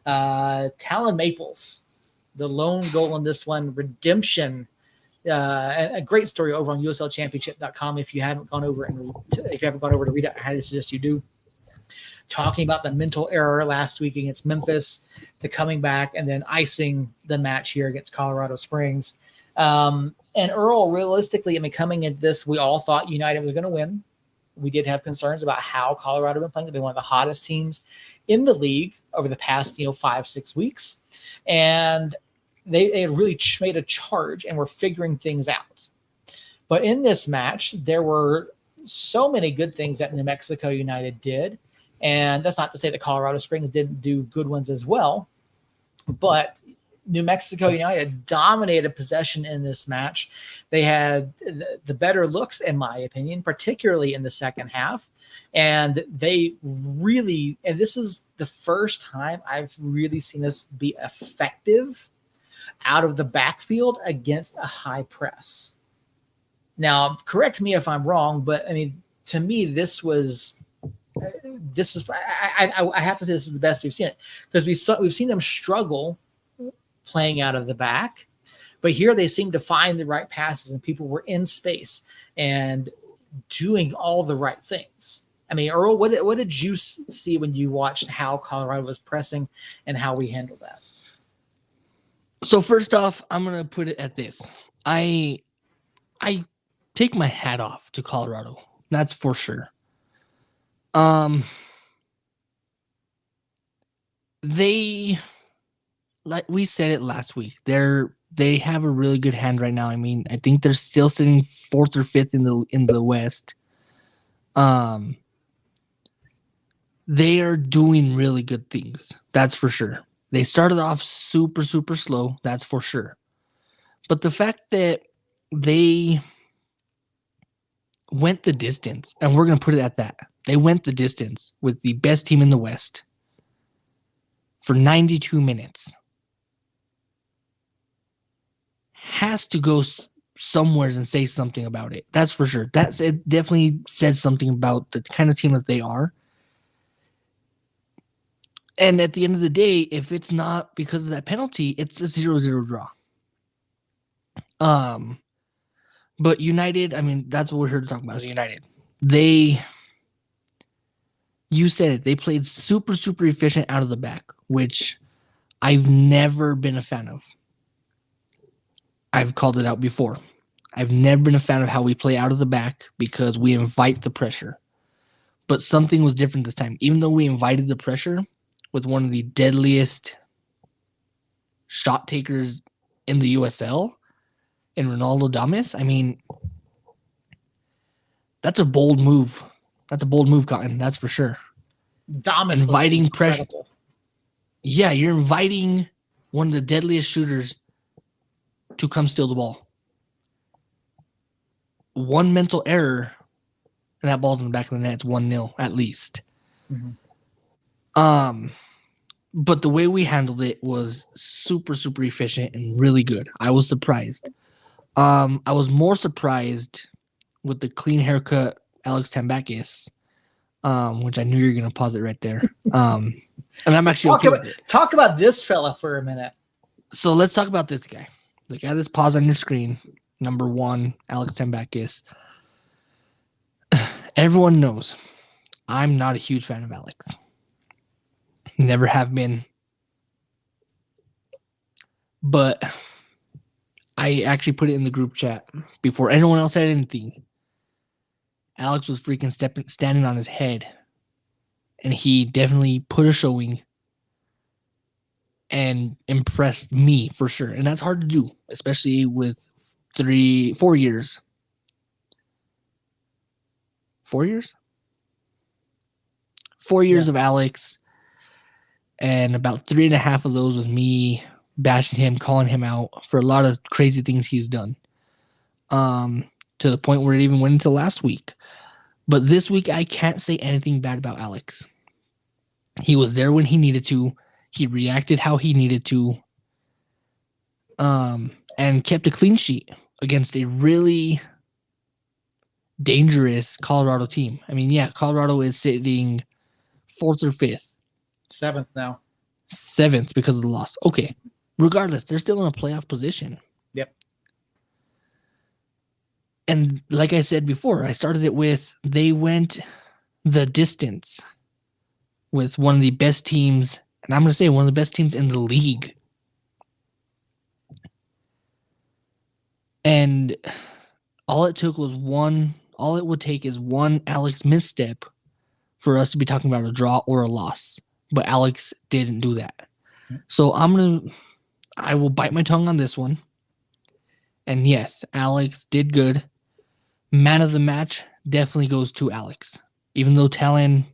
Talon Maples, the lone goal in this one, redemption. A great story over on USLChampionship.com. If you haven't gone over to read it, I highly suggest you do. Talking about the mental error last week against Memphis, to coming back and then icing the match here against Colorado Springs. And Earl, realistically, I mean, coming into this, we all thought United was going to win. We did have concerns about how Colorado had been playing. They've been one of the hottest teams in the league over the past 5-6 weeks, and they had really made a charge and were figuring things out. But in this match, there were so many good things that New Mexico United did. And that's not to say that Colorado Springs didn't do good ones as well. But New Mexico United dominated possession in this match. They had the better looks, in my opinion, particularly in the second half. And they really, and this is the first time I've really seen us be effective out of the backfield against a high press. Now, correct me if I'm wrong, but I mean, to me, this is I have to say this is the best we've seen it, because we've seen them struggle playing out of the back, but here they seem to find the right passes and people were in space and doing all the right things. I mean, Earl, what did you see when you watched how Colorado was pressing and how we handled that? So first off, I'm going to put it at this. I take my hat off to Colorado. That's for sure. They, like we said it last week, they have a really good hand right now. I mean, I think they're still sitting 4th or 5th in the West. They are doing really good things. That's for sure. They started off super, super slow. That's for sure. But the fact that they went the distance, and we're going to put it at that. They went the distance with the best team in the West for 92 minutes. Has to go somewhere and say something about it. That's for sure. It definitely said something about the kind of team that they are. And at the end of the day, if it's not because of that penalty, it's a 0-0 draw. But United, I mean, that's what we're here to talk about is United. You said it, they played super, super efficient out of the back, which I've never been a fan of. I've called it out before. I've never been a fan of how we play out of the back because we invite the pressure. But something was different this time. Even though we invited the pressure with one of the deadliest shot takers in the USL, in Ronaldo Damas, I mean, that's a bold move. That's a bold move, Cotton. That's for sure. Damas inviting pressure. Yeah, you're inviting one of the deadliest shooters to come steal the ball. One mental error, and that ball's in the back of the net. It's 1-0 at least. Mm-hmm. But the way we handled it was super, super efficient and really good. I was surprised. I was more surprised with the clean haircut Alex Tambakis, which I knew you were going to pause it right there. And I'm actually okay with it. Talk about this fella for a minute. So let's talk about this guy. The guy that's paused on your screen, number 1, Alex Tambakis. Everyone knows I'm not a huge fan of Alex. Never have been. But I actually put it in the group chat before anyone else said anything. Alex was freaking standing on his head. And he definitely put a showing and impressed me for sure. And that's hard to do, especially with 4 years. 4 years? 4 years of Alex, and about 3.5 of those with me bashing him, calling him out for a lot of crazy things he's done. To the point where it even went into last week. But this week, I can't say anything bad about Alex. He was there when he needed to. He reacted how he needed to. And kept a clean sheet against a really dangerous Colorado team. I mean, yeah, Colorado is sitting 4th or 5th. 7th now. 7th because of the loss. Okay. Regardless, they're still in a playoff position. Yep. And like I said before, I started it with they went the distance with one of the best teams, and I'm going to say one of the best teams in the league. And all it would take is one Alex misstep for us to be talking about a draw or a loss. But Alex didn't do that. So I will bite my tongue on this one. And yes, Alex did good. Man of the match definitely goes to Alex. Even though Talon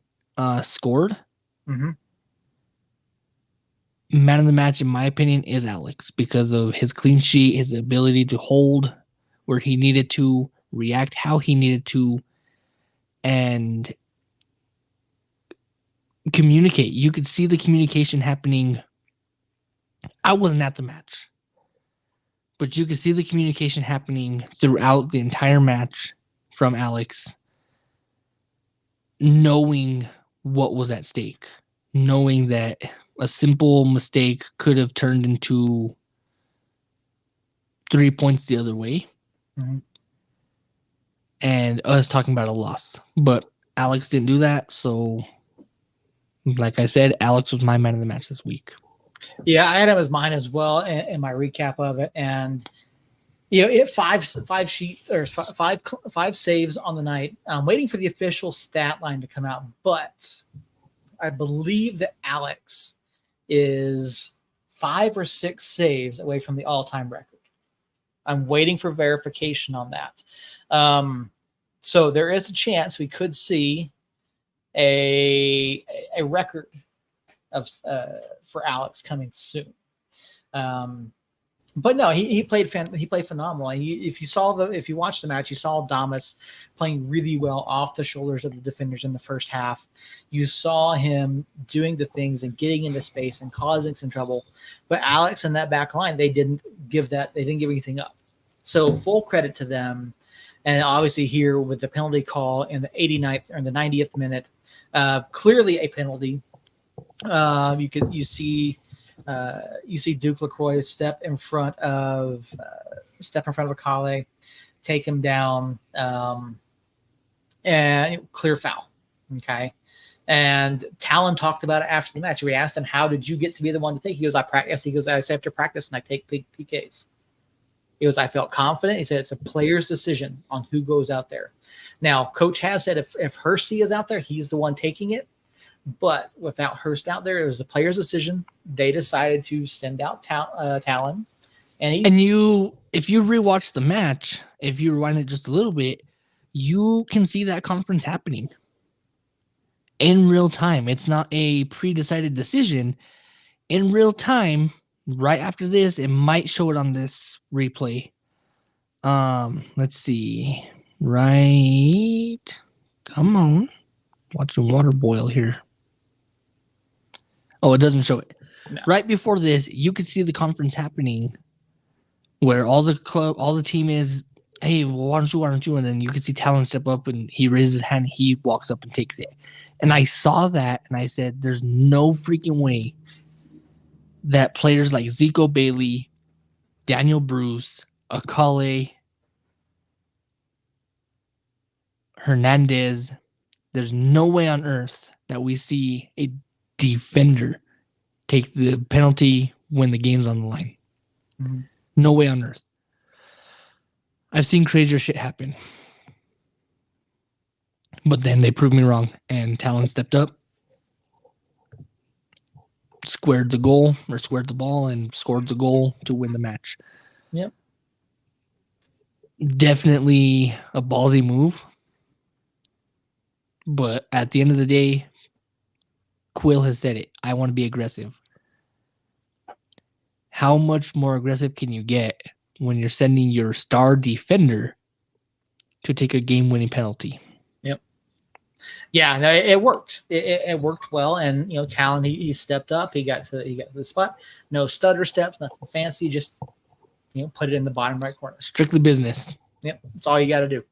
scored, Mm-hmm. man of the match, in my opinion, is Alex because of his clean sheet, his ability to hold where he needed to, react how he needed to, and communicate. You could see the communication happening. I wasn't at the match, but you could see the communication happening throughout the entire match from Alex, knowing what was at stake, knowing that a simple mistake could have turned into 3 points the other way. Mm-hmm. And us talking about a loss. But Alex didn't do that. So, like I said, Alex was my man of the match this week. Yeah, I had him as mine as well in my recap of it. And, it five saves on the night. I'm waiting for the official stat line to come out. But I believe that Alex is 5 or 6 saves away from the all-time record. I'm waiting for verification on that. So there is a chance we could see a record of for Alex coming soon. But no, he played phenomenal. If you watched the match, you saw Damas playing really well off the shoulders of the defenders in the first half. You saw him doing the things and getting into space and causing some trouble. But Alex and that back line, they didn't give anything up. So full credit to them. And obviously here with the penalty call in the 89th or the 90th minute, clearly a penalty. You see Duke LaCroix step in front of Akale, take him down, and clear foul. Okay. And Talon talked about it after the match. We asked him, how did you get to be the one to take? He goes, I practice. He goes, I say after practice and I take big PKs. He goes, I felt confident. He said it's a player's decision on who goes out there. Now, Coach has said if Hursty is out there, he's the one taking it. But without Hurst out there, it was a player's decision. They decided to send out Talon. And if you rewatch the match, if you rewind it just a little bit, you can see that conference happening in real time. It's not a pre-decided decision. In real time, right after this, it might show it on this replay. Let's see. Right. Come on. Watching water boil here. Oh, it doesn't show it. No. Right before this, you could see the conference happening where all the team is, hey, well, why don't you? And then you can see Talon step up and he raises his hand, he walks up and takes it. And I saw that and I said, there's no freaking way that players like Zico Bailey, Daniel Bruce, Akale, Hernandez, there's no way on earth that we see a defender take the penalty when the game's on the line. Mm-hmm. No way on earth. I've seen crazier shit happen. But then they proved me wrong, and Talon stepped up, squared the ball, and scored the goal to win the match. Yep. Definitely a ballsy move. But at the end of the day, Quill has said it. I want to be aggressive. How much more aggressive can you get when you're sending your star defender to take a game-winning penalty? Yep. Yeah, no, it worked. It worked well, and Talon he stepped up. He got to the spot. No stutter steps, nothing fancy. Just put it in the bottom right corner. Strictly business. Yep, that's all you got to do.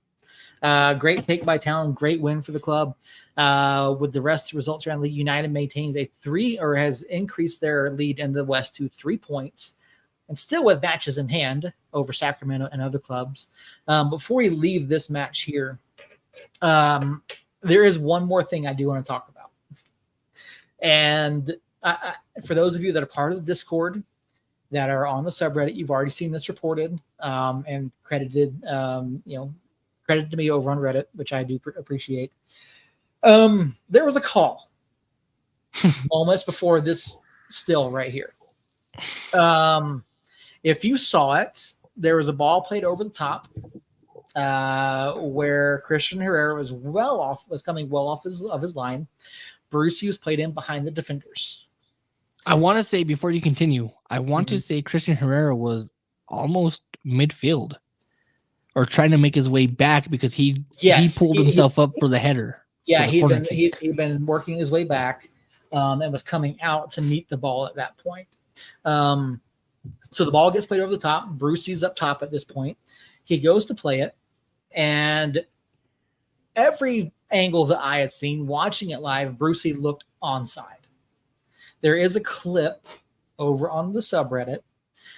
Great take by Talon. Great win for the club. With the rest of the results around league, United maintains has increased their lead in the West to 3 points, and still with matches in hand over Sacramento and other clubs. Before we leave this match here, there is one more thing I do want to talk about. And for those of you that are part of the Discord, that are on the subreddit, you've already seen this reported and credited, credited to me over on Reddit, which I do appreciate. There was a call moments before this still right here. If you saw it, there was a ball played over the top where Christian Herrera was coming well off of his line. Bruce Hughes played in behind the defenders. I want to say, before you continue, I want to say Christian Herrera was almost midfield or trying to make his way back because he pulled himself up for the header. Yeah, he'd been working his way back and was coming out to meet the ball at that point. So the ball gets played over the top. Brucey's up top at this point. He goes to play it, and every angle that I had seen watching it live, Brucey looked onside. There is a clip over on the subreddit.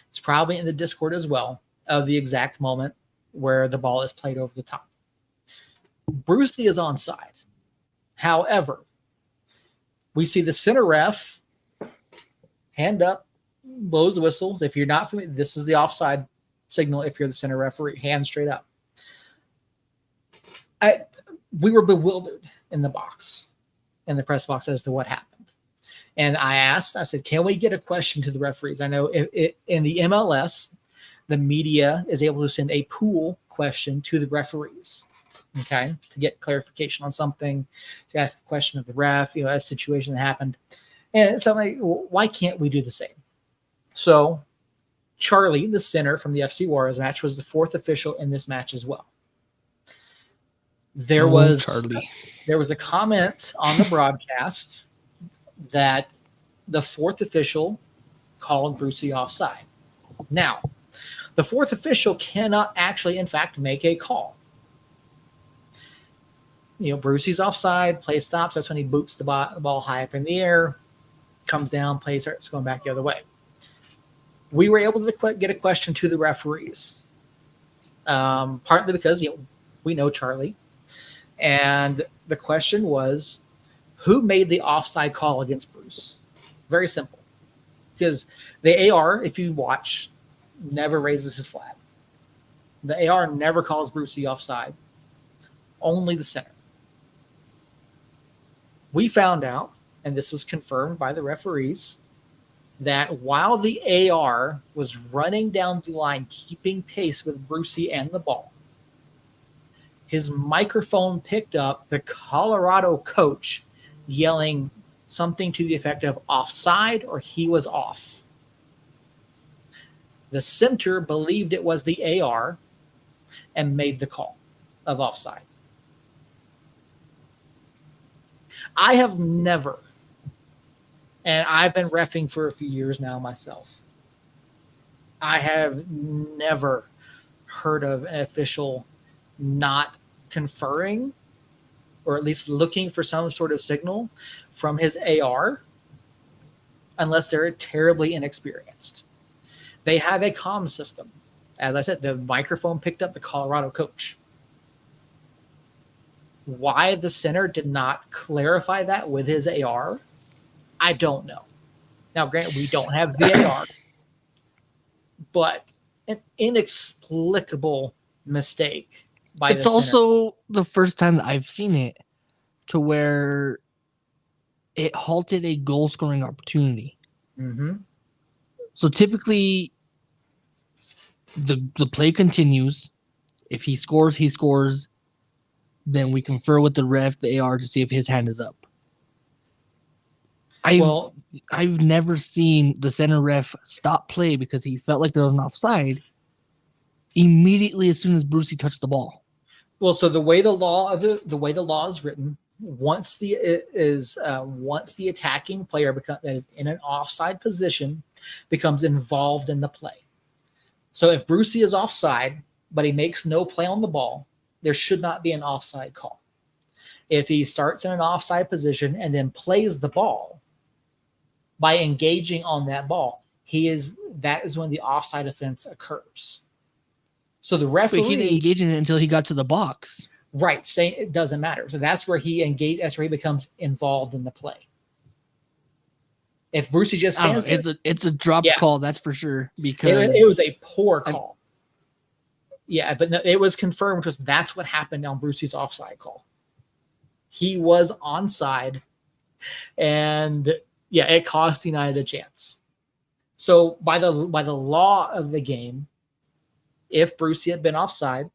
It's probably in the Discord as well, of the exact moment where the ball is played over the top. Brucey is onside. However, we see the center ref hand up, blows the whistle. If you're not familiar, this is the offside signal. If you're the center referee, hand straight up. We were bewildered in the press box as to what happened. And I said, can we get a question to the referees? I know in the MLS, the media is able to send a pool question to the referees, okay, to get clarification on something, to ask the question of the ref, a situation that happened. And so I'm like, well, why can't we do the same? So Charlie, the center from the FC Juarez match, was the fourth official in this match as well. There was a comment on the broadcast that the fourth official called Brucey offside. Now, the fourth official cannot actually, in fact, make a call. Brucey's offside, play stops. That's when he boots the ball high up in the air, comes down, play starts going back the other way. We were able to get a question to the referees, partly because we know Charlie. And the question was, who made the offside call against Bruce? Very simple. Because the AR, if you watch, never raises his flag. The AR never calls Brucey offside. Only the center. We found out, and this was confirmed by the referees, that while the AR was running down the line, keeping pace with Brucey and the ball, his microphone picked up the Colorado coach yelling something to the effect of offside or he was off. The center believed it was the AR and made the call of offside. I have never, and I've been reffing for a few years now myself, I have never heard of an official not conferring or at least looking for some sort of signal from his AR unless they're terribly inexperienced. They have a comm system. As I said, the microphone picked up the Colorado coach. Why the center did not clarify that with his AR, I don't know. Now, granted, we don't have VAR, but an inexplicable mistake by it's the also the first time that I've seen it to where it halted a goal scoring opportunity. Mm-hmm. So typically the play continues. If he scores, he scores. Then we confer with the ref, the AR, to see if his hand is up. I've never seen the center ref stop play because he felt like there was an offside immediately as soon as Brucey touched the ball. Well, so the way the law is written, once the attacking player that is in an offside position becomes involved in the play, So if Brucey is offside, but he makes no play on the ball, there should not be an offside call. If he starts in an offside position and then plays the ball by engaging on that ball, that is when the offside offense occurs. So the referee, but he didn't engage in it until he got to the box. Right, say it doesn't matter. So that's where he engaged. That's where he becomes involved in the play. If Brucey just stands there, it's a dropped call, that's for sure. Because it was a poor call. Yeah, but no, it was confirmed because that's what happened on Brucey's offside call. He was onside, and it cost United a chance. So by the law of the game, if Brucey had been offside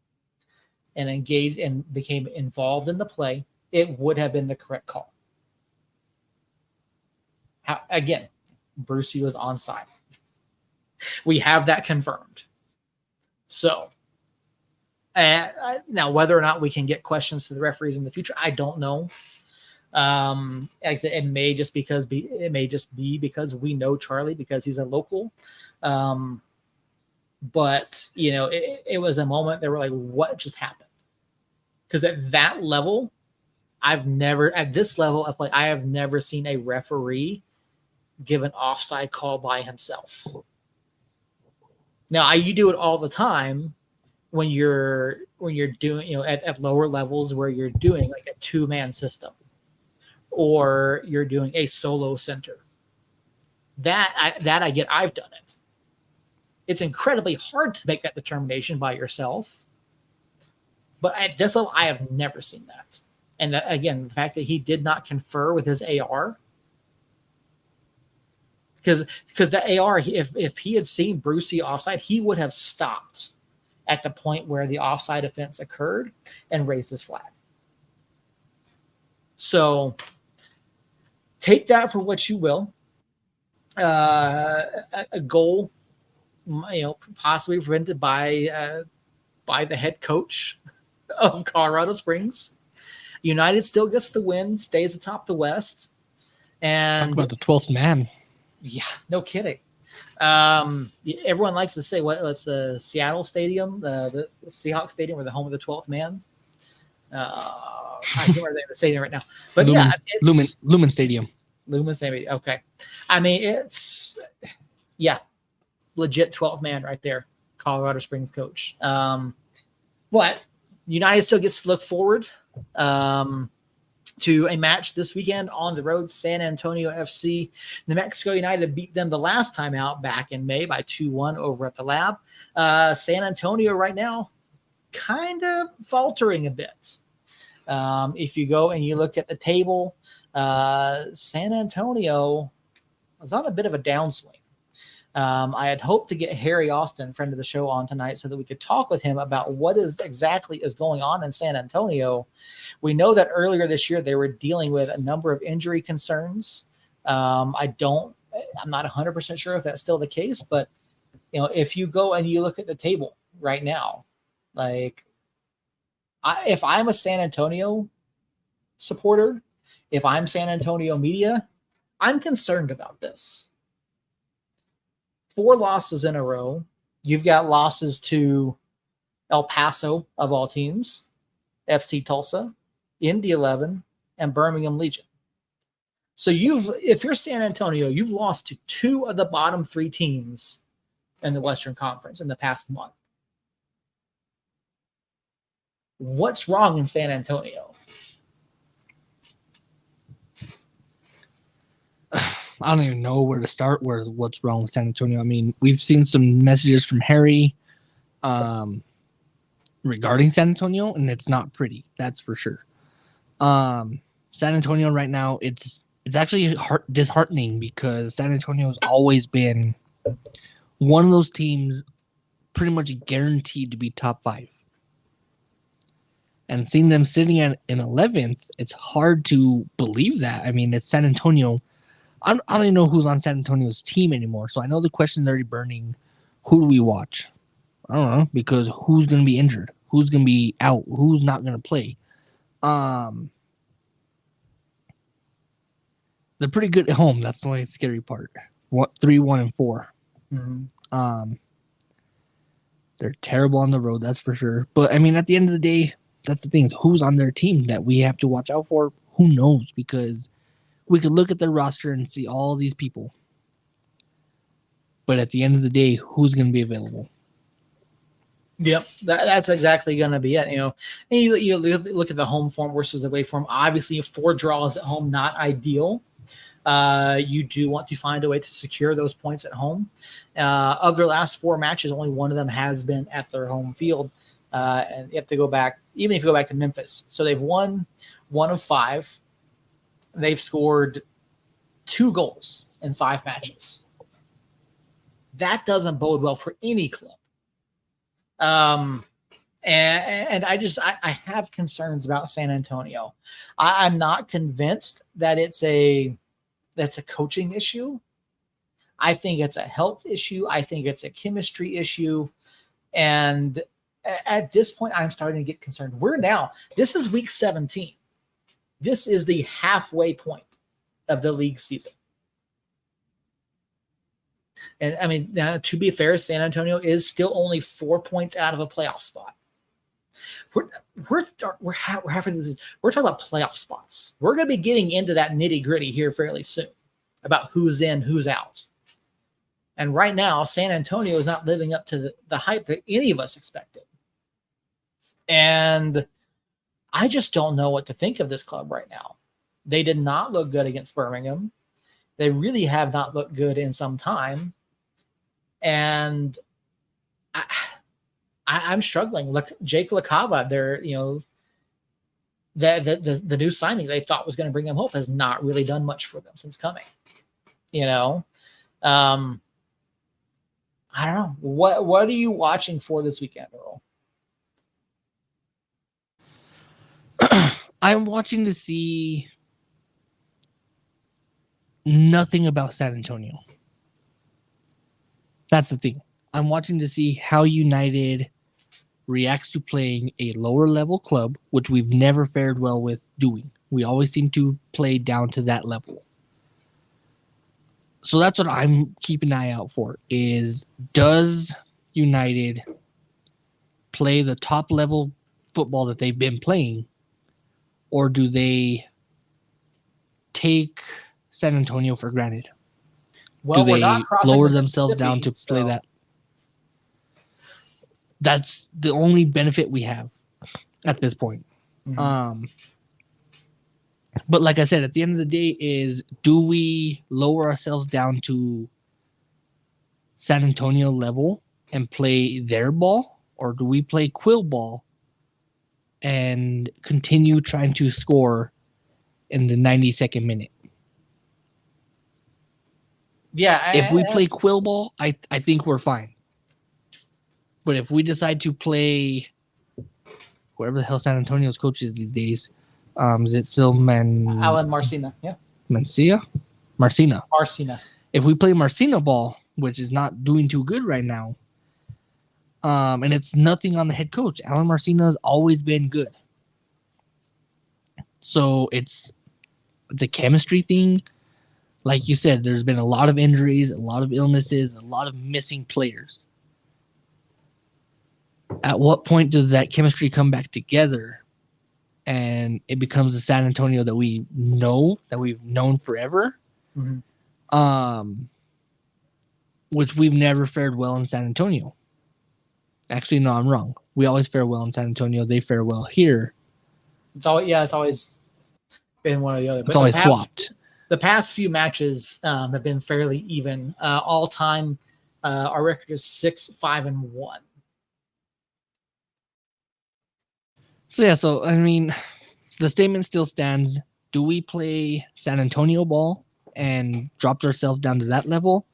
and engaged and became involved in the play, it would have been the correct call. Again, Brucey was onside. We have that confirmed. So now, whether or not we can get questions to the referees in the future, I don't know. Like I said, it may just be because we know Charlie because he's a local. But it was a moment they were like, what just happened? Because at that level, at this level of play, I have never seen a referee give an offside call by himself. Now, you do it all the time when you're doing, at lower levels where you're doing like a 2-man system or you're doing a solo center. I've done it. It's incredibly hard to make that determination by yourself. But at this level, I have never seen that. And again, the fact that he did not confer with his AR, because the AR, if he had seen Brucey offside, he would have stopped at the point where the offside offense occurred and raised his flag. So take that for what you will. A goal, possibly prevented by the head coach of Colorado Springs. United still gets the win, stays atop the West. And talk about the 12th man. Yeah, no kidding. Everyone likes to say what's the Seattle Stadium, the Seahawks Stadium, or the home of the 12th man. I can't remember the stadium right now, but Lumen Stadium. Lumen Stadium. Okay, I mean it's legit 12th man right there, Colorado Springs coach. But United still gets to look forward to a match this weekend on the road. San Antonio FC. New Mexico United beat them the last time out back in May by 2-1 over at the Lab. San Antonio right now kind of faltering a bit. If you go and you look at the table, San Antonio was on a bit of a downswing. I had hoped to get Harry Austin, friend of the show, on tonight so that we could talk with him about what exactly is going on in San Antonio. We know that earlier this year they were dealing with a number of injury concerns. I'm not 100% sure if that's still the case, but if you go and you look at the table right now, like if I'm a San Antonio supporter, if I'm San Antonio media, I'm concerned about this. 4 losses in a row. You've got losses to El Paso, of all teams, FC Tulsa, Indy 11, and Birmingham Legion. So if you're San Antonio, you've lost to 2 of the bottom 3 teams in the Western Conference in the past month. What's wrong in San Antonio? I don't even know where to start. What's wrong with San Antonio? I mean, we've seen some messages from Harry regarding San Antonio, and it's not pretty. That's for sure. San Antonio right now, it's actually disheartening because San Antonio has always been one of those teams pretty much guaranteed to be top 5. And seeing them sitting in 11th, it's hard to believe that. I mean, it's San Antonio. I don't even know who's on San Antonio's team anymore. So I know the question's already burning. Who do we watch? I don't know, because who's going to be injured? Who's going to be out? Who's not going to play? They're pretty good at home. That's the only scary part. 3-1-4. Mm-hmm. They're terrible on the road, that's for sure. But I mean, at the end of the day, that's the thing. Who's on their team that we have to watch out for? Who knows? Because we could look at their roster and see all these people. But at the end of the day, who's going to be available? Yep, that's exactly going to be it. And you look at the home form versus the away form. Obviously, 4 draws at home, not ideal. You do want to find a way to secure those points at home. Of their last 4 matches, only one of them has been at their home field. And you have to go back, even if you go back to Memphis. So they've won 1 of 5. They've scored 2 goals in 5 matches. That doesn't bode well for any club. And I have concerns about San Antonio. I'm not convinced that that's a coaching issue. I think it's a health issue. I think it's a chemistry issue. And at this point, I'm starting to get concerned. This is week 17. This is the halfway point of the league season. And I mean, now, to be fair, San Antonio is still only 4 points out of a playoff spot. We're talking about playoff spots. We're going to be getting into that nitty gritty here fairly soon about who's in, who's out. And right now, San Antonio is not living up to the hype that any of us expected. And I just don't know what to think of this club right now. They did not look good against Birmingham. They really have not looked good in some time. And I'm struggling. Look, Jake LaCava, the new signing they thought was going to bring them hope has not really done much for them since coming. I don't know. What are you watching for this weekend, Earl? I'm watching to see nothing about San Antonio. That's the thing. I'm watching to see how United reacts to playing a lower level club, which we've never fared well with doing. We always seem to play down to that level. So that's what I'm keeping an eye out for is, does United play the top level football that they've been playing, or do they take San Antonio for granted? Well, do they lower themselves down to play that? That's the only benefit we have at this point. Mm-hmm. But like I said, at the end of the day is, do we lower ourselves down to San Antonio level and play their ball, or do we play Quill ball and continue trying to score in the 92nd minute? Yeah. If we play Quill ball, I think we're fine. But if we decide to play whoever the hell San Antonio's coach is these days, is it still Alan Marcina? Yeah. Marcina. If we play Marcina ball, which is not doing too good right now, and it's nothing on the head coach. Alan Marcina has always been good. So it's a chemistry thing. Like you said, there's been a lot of injuries, a lot of illnesses, a lot of missing players. At what point does that chemistry come back together and it becomes the San Antonio that we know, that we've known forever? Mm-hmm. Which we've never fared well in San Antonio. Actually, no, I'm wrong. We always fare well in San Antonio. They fare well here. It's always been one or the other. It's always swapped. The past few matches have been fairly even. All time, our record is 6-5-1. So I mean, the statement still stands. Do we play San Antonio ball and drop ourselves down to that level,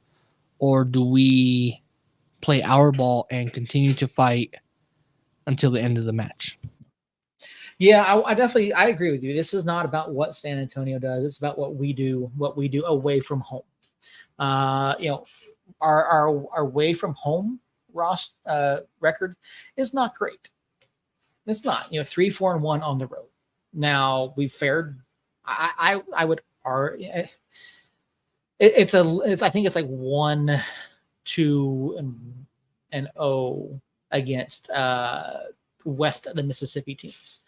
or do we play our ball and continue to fight until the end of the match? Yeah, I definitely agree with you. This is not about what San Antonio does. It's about what we do away from home. Our away from home record is not great. It's not. 3-4-1 on the road. Now we've fared. I would argue I think it's like 1-2-0 against west of the Mississippi teams.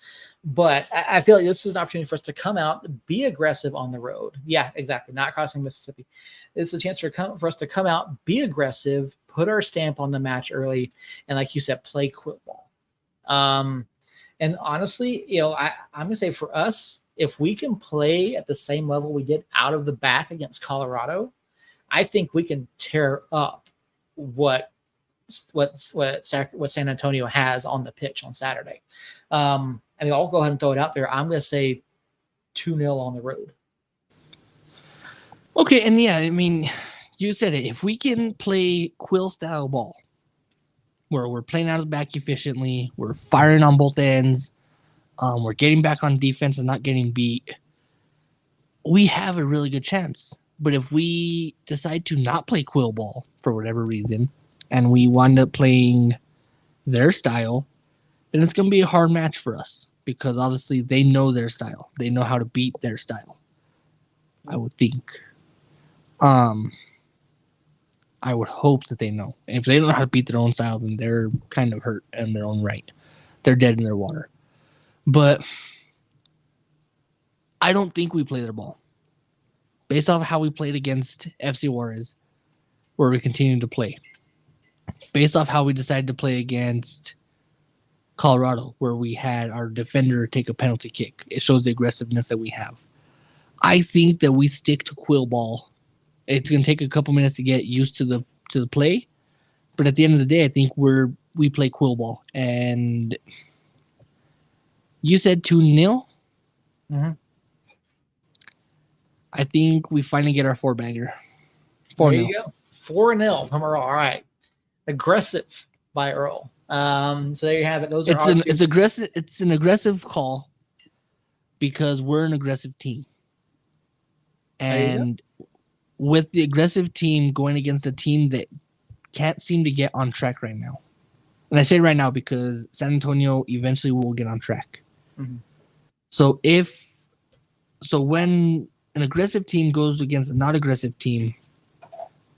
But I feel like this is an opportunity for us to come out, be aggressive on the road. Yeah, exactly. Not crossing Mississippi. This is a chance for us to come out, be aggressive, put our stamp on the match early, and like you said, play quick ball. And honestly, I'm going to say for us, if we can play at the same level we did out of the back against Colorado, I think we can tear up what San Antonio has on the pitch on Saturday. I'll go ahead and throw it out there. I'm going to say 2-0 on the road. Okay, and yeah, you said it. If we can play Quill style ball, where we're playing out of the back efficiently, we're firing on both ends, we're getting back on defense and not getting beat, we have a really good chance. But if we decide to not play Quill ball for whatever reason, and we wind up playing their style, then it's going to be a hard match for us because obviously they know their style. They know how to beat their style, I would think. I would hope that they know. If they don't know how to beat their own style, then they're kind of hurt in their own right. They're dead in their water. But I don't think we play their ball. Based off of how we played against FC Juarez, where we continue to play. Based off how we decided to play against Colorado, where we had our defender take a penalty kick. It shows the aggressiveness that we have. I think that we stick to Quill ball. It's going to take a couple minutes to get used to the play, but at the end of the day, I think we play Quill ball. And you said 2-0? Mm-hmm. I think we finally get our 4-bagger. 4-0. There you go. 4-0 from Earl. All right. Aggressive by Earl. So there you have it. It's an aggressive call because we're an aggressive team. And with the aggressive team going against a team that can't seem to get on track right now. And I say right now because San Antonio eventually will get on track. Mm-hmm. So when an aggressive team goes against a not aggressive team,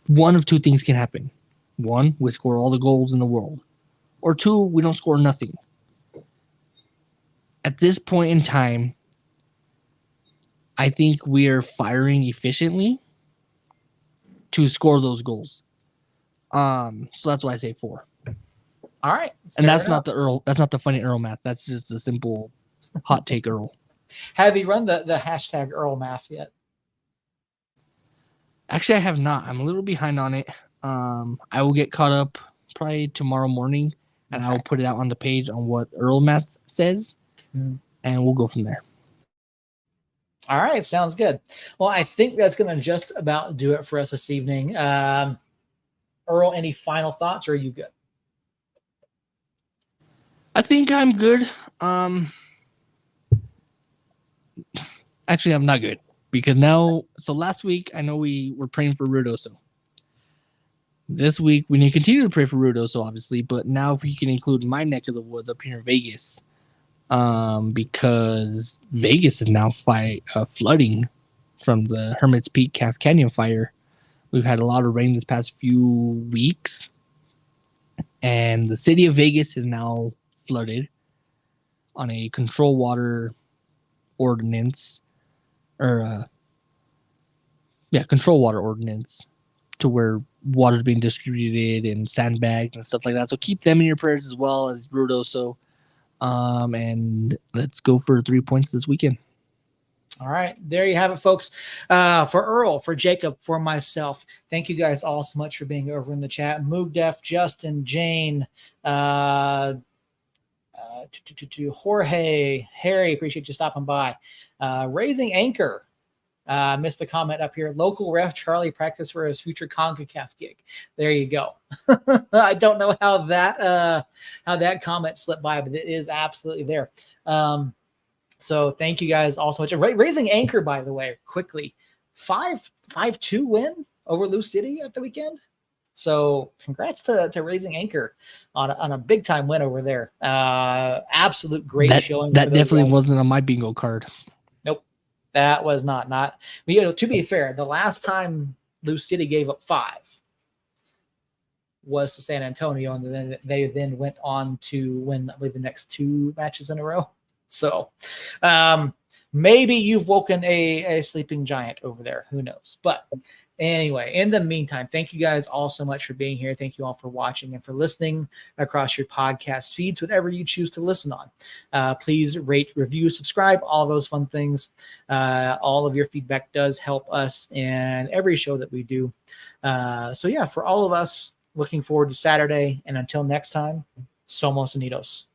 one of two things can happen. One, we score all the goals in the world. Or two, we don't score nothing. At this point in time, I think we are firing efficiently to score those goals. So that's why I say 4. All right. And that's not the Earl. That's not the funny Earl math. That's just a simple hot take Earl. Have you run the hashtag Earl math yet? Actually, I have not. I'm a little behind on it. I will get caught up probably tomorrow morning, and I will put it out on the page on what Earl math says, and we'll go from there. All right, sounds good. Well, I think that's going to just about do it for us this evening. Earl, any final thoughts, or are you good? I think I'm good. Actually, I'm not good because last week I know we were praying for Rudoso. This week we need to continue to pray for Rudoso, obviously, but now if we can include my neck of the woods up here in Vegas, because Vegas is now flooding from the Hermit's Peak Calf Canyon fire. We've had a lot of rain this past few weeks, and the city of Vegas is now flooded on a control water ordinance, control water ordinance, to where water's being distributed and sandbagged and stuff like that. So keep them in your prayers as well as Rudoso. And let's go for 3 points this weekend. All right. There you have it, folks. For Earl, for Jacob, for myself, thank you guys all so much for being over in the chat. Moogdef, Justin, Jane, Jorge, Harry, appreciate you stopping by. Raising Anchor, missed the comment up here. Local ref Charlie practice for his future CONCACAF gig. There you go. I don't know how that comment slipped by, but it is absolutely there. So thank you guys all so much. Raising Anchor, by the way, quickly, 5-2 win over Lou City at the weekend. So congrats to Raising Anchor on a big time win over there. Absolute great showing. That definitely wasn't on my bingo card. Nope, that was not. To be fair, the last time Lou City gave up 5 was to San Antonio, and then they went on to win, I believe, the next 2 matches in a row. So maybe you've woken a sleeping giant over there. Who knows? But anyway, in the meantime, thank you guys all so much for being here. Thank you all for watching and for listening across your podcast feeds, whatever you choose to listen on. Please rate, review, subscribe, all those fun things. All of your feedback does help us in every show that we do. So yeah, for all of us, looking forward to Saturday. And until next time, Somos Unidos.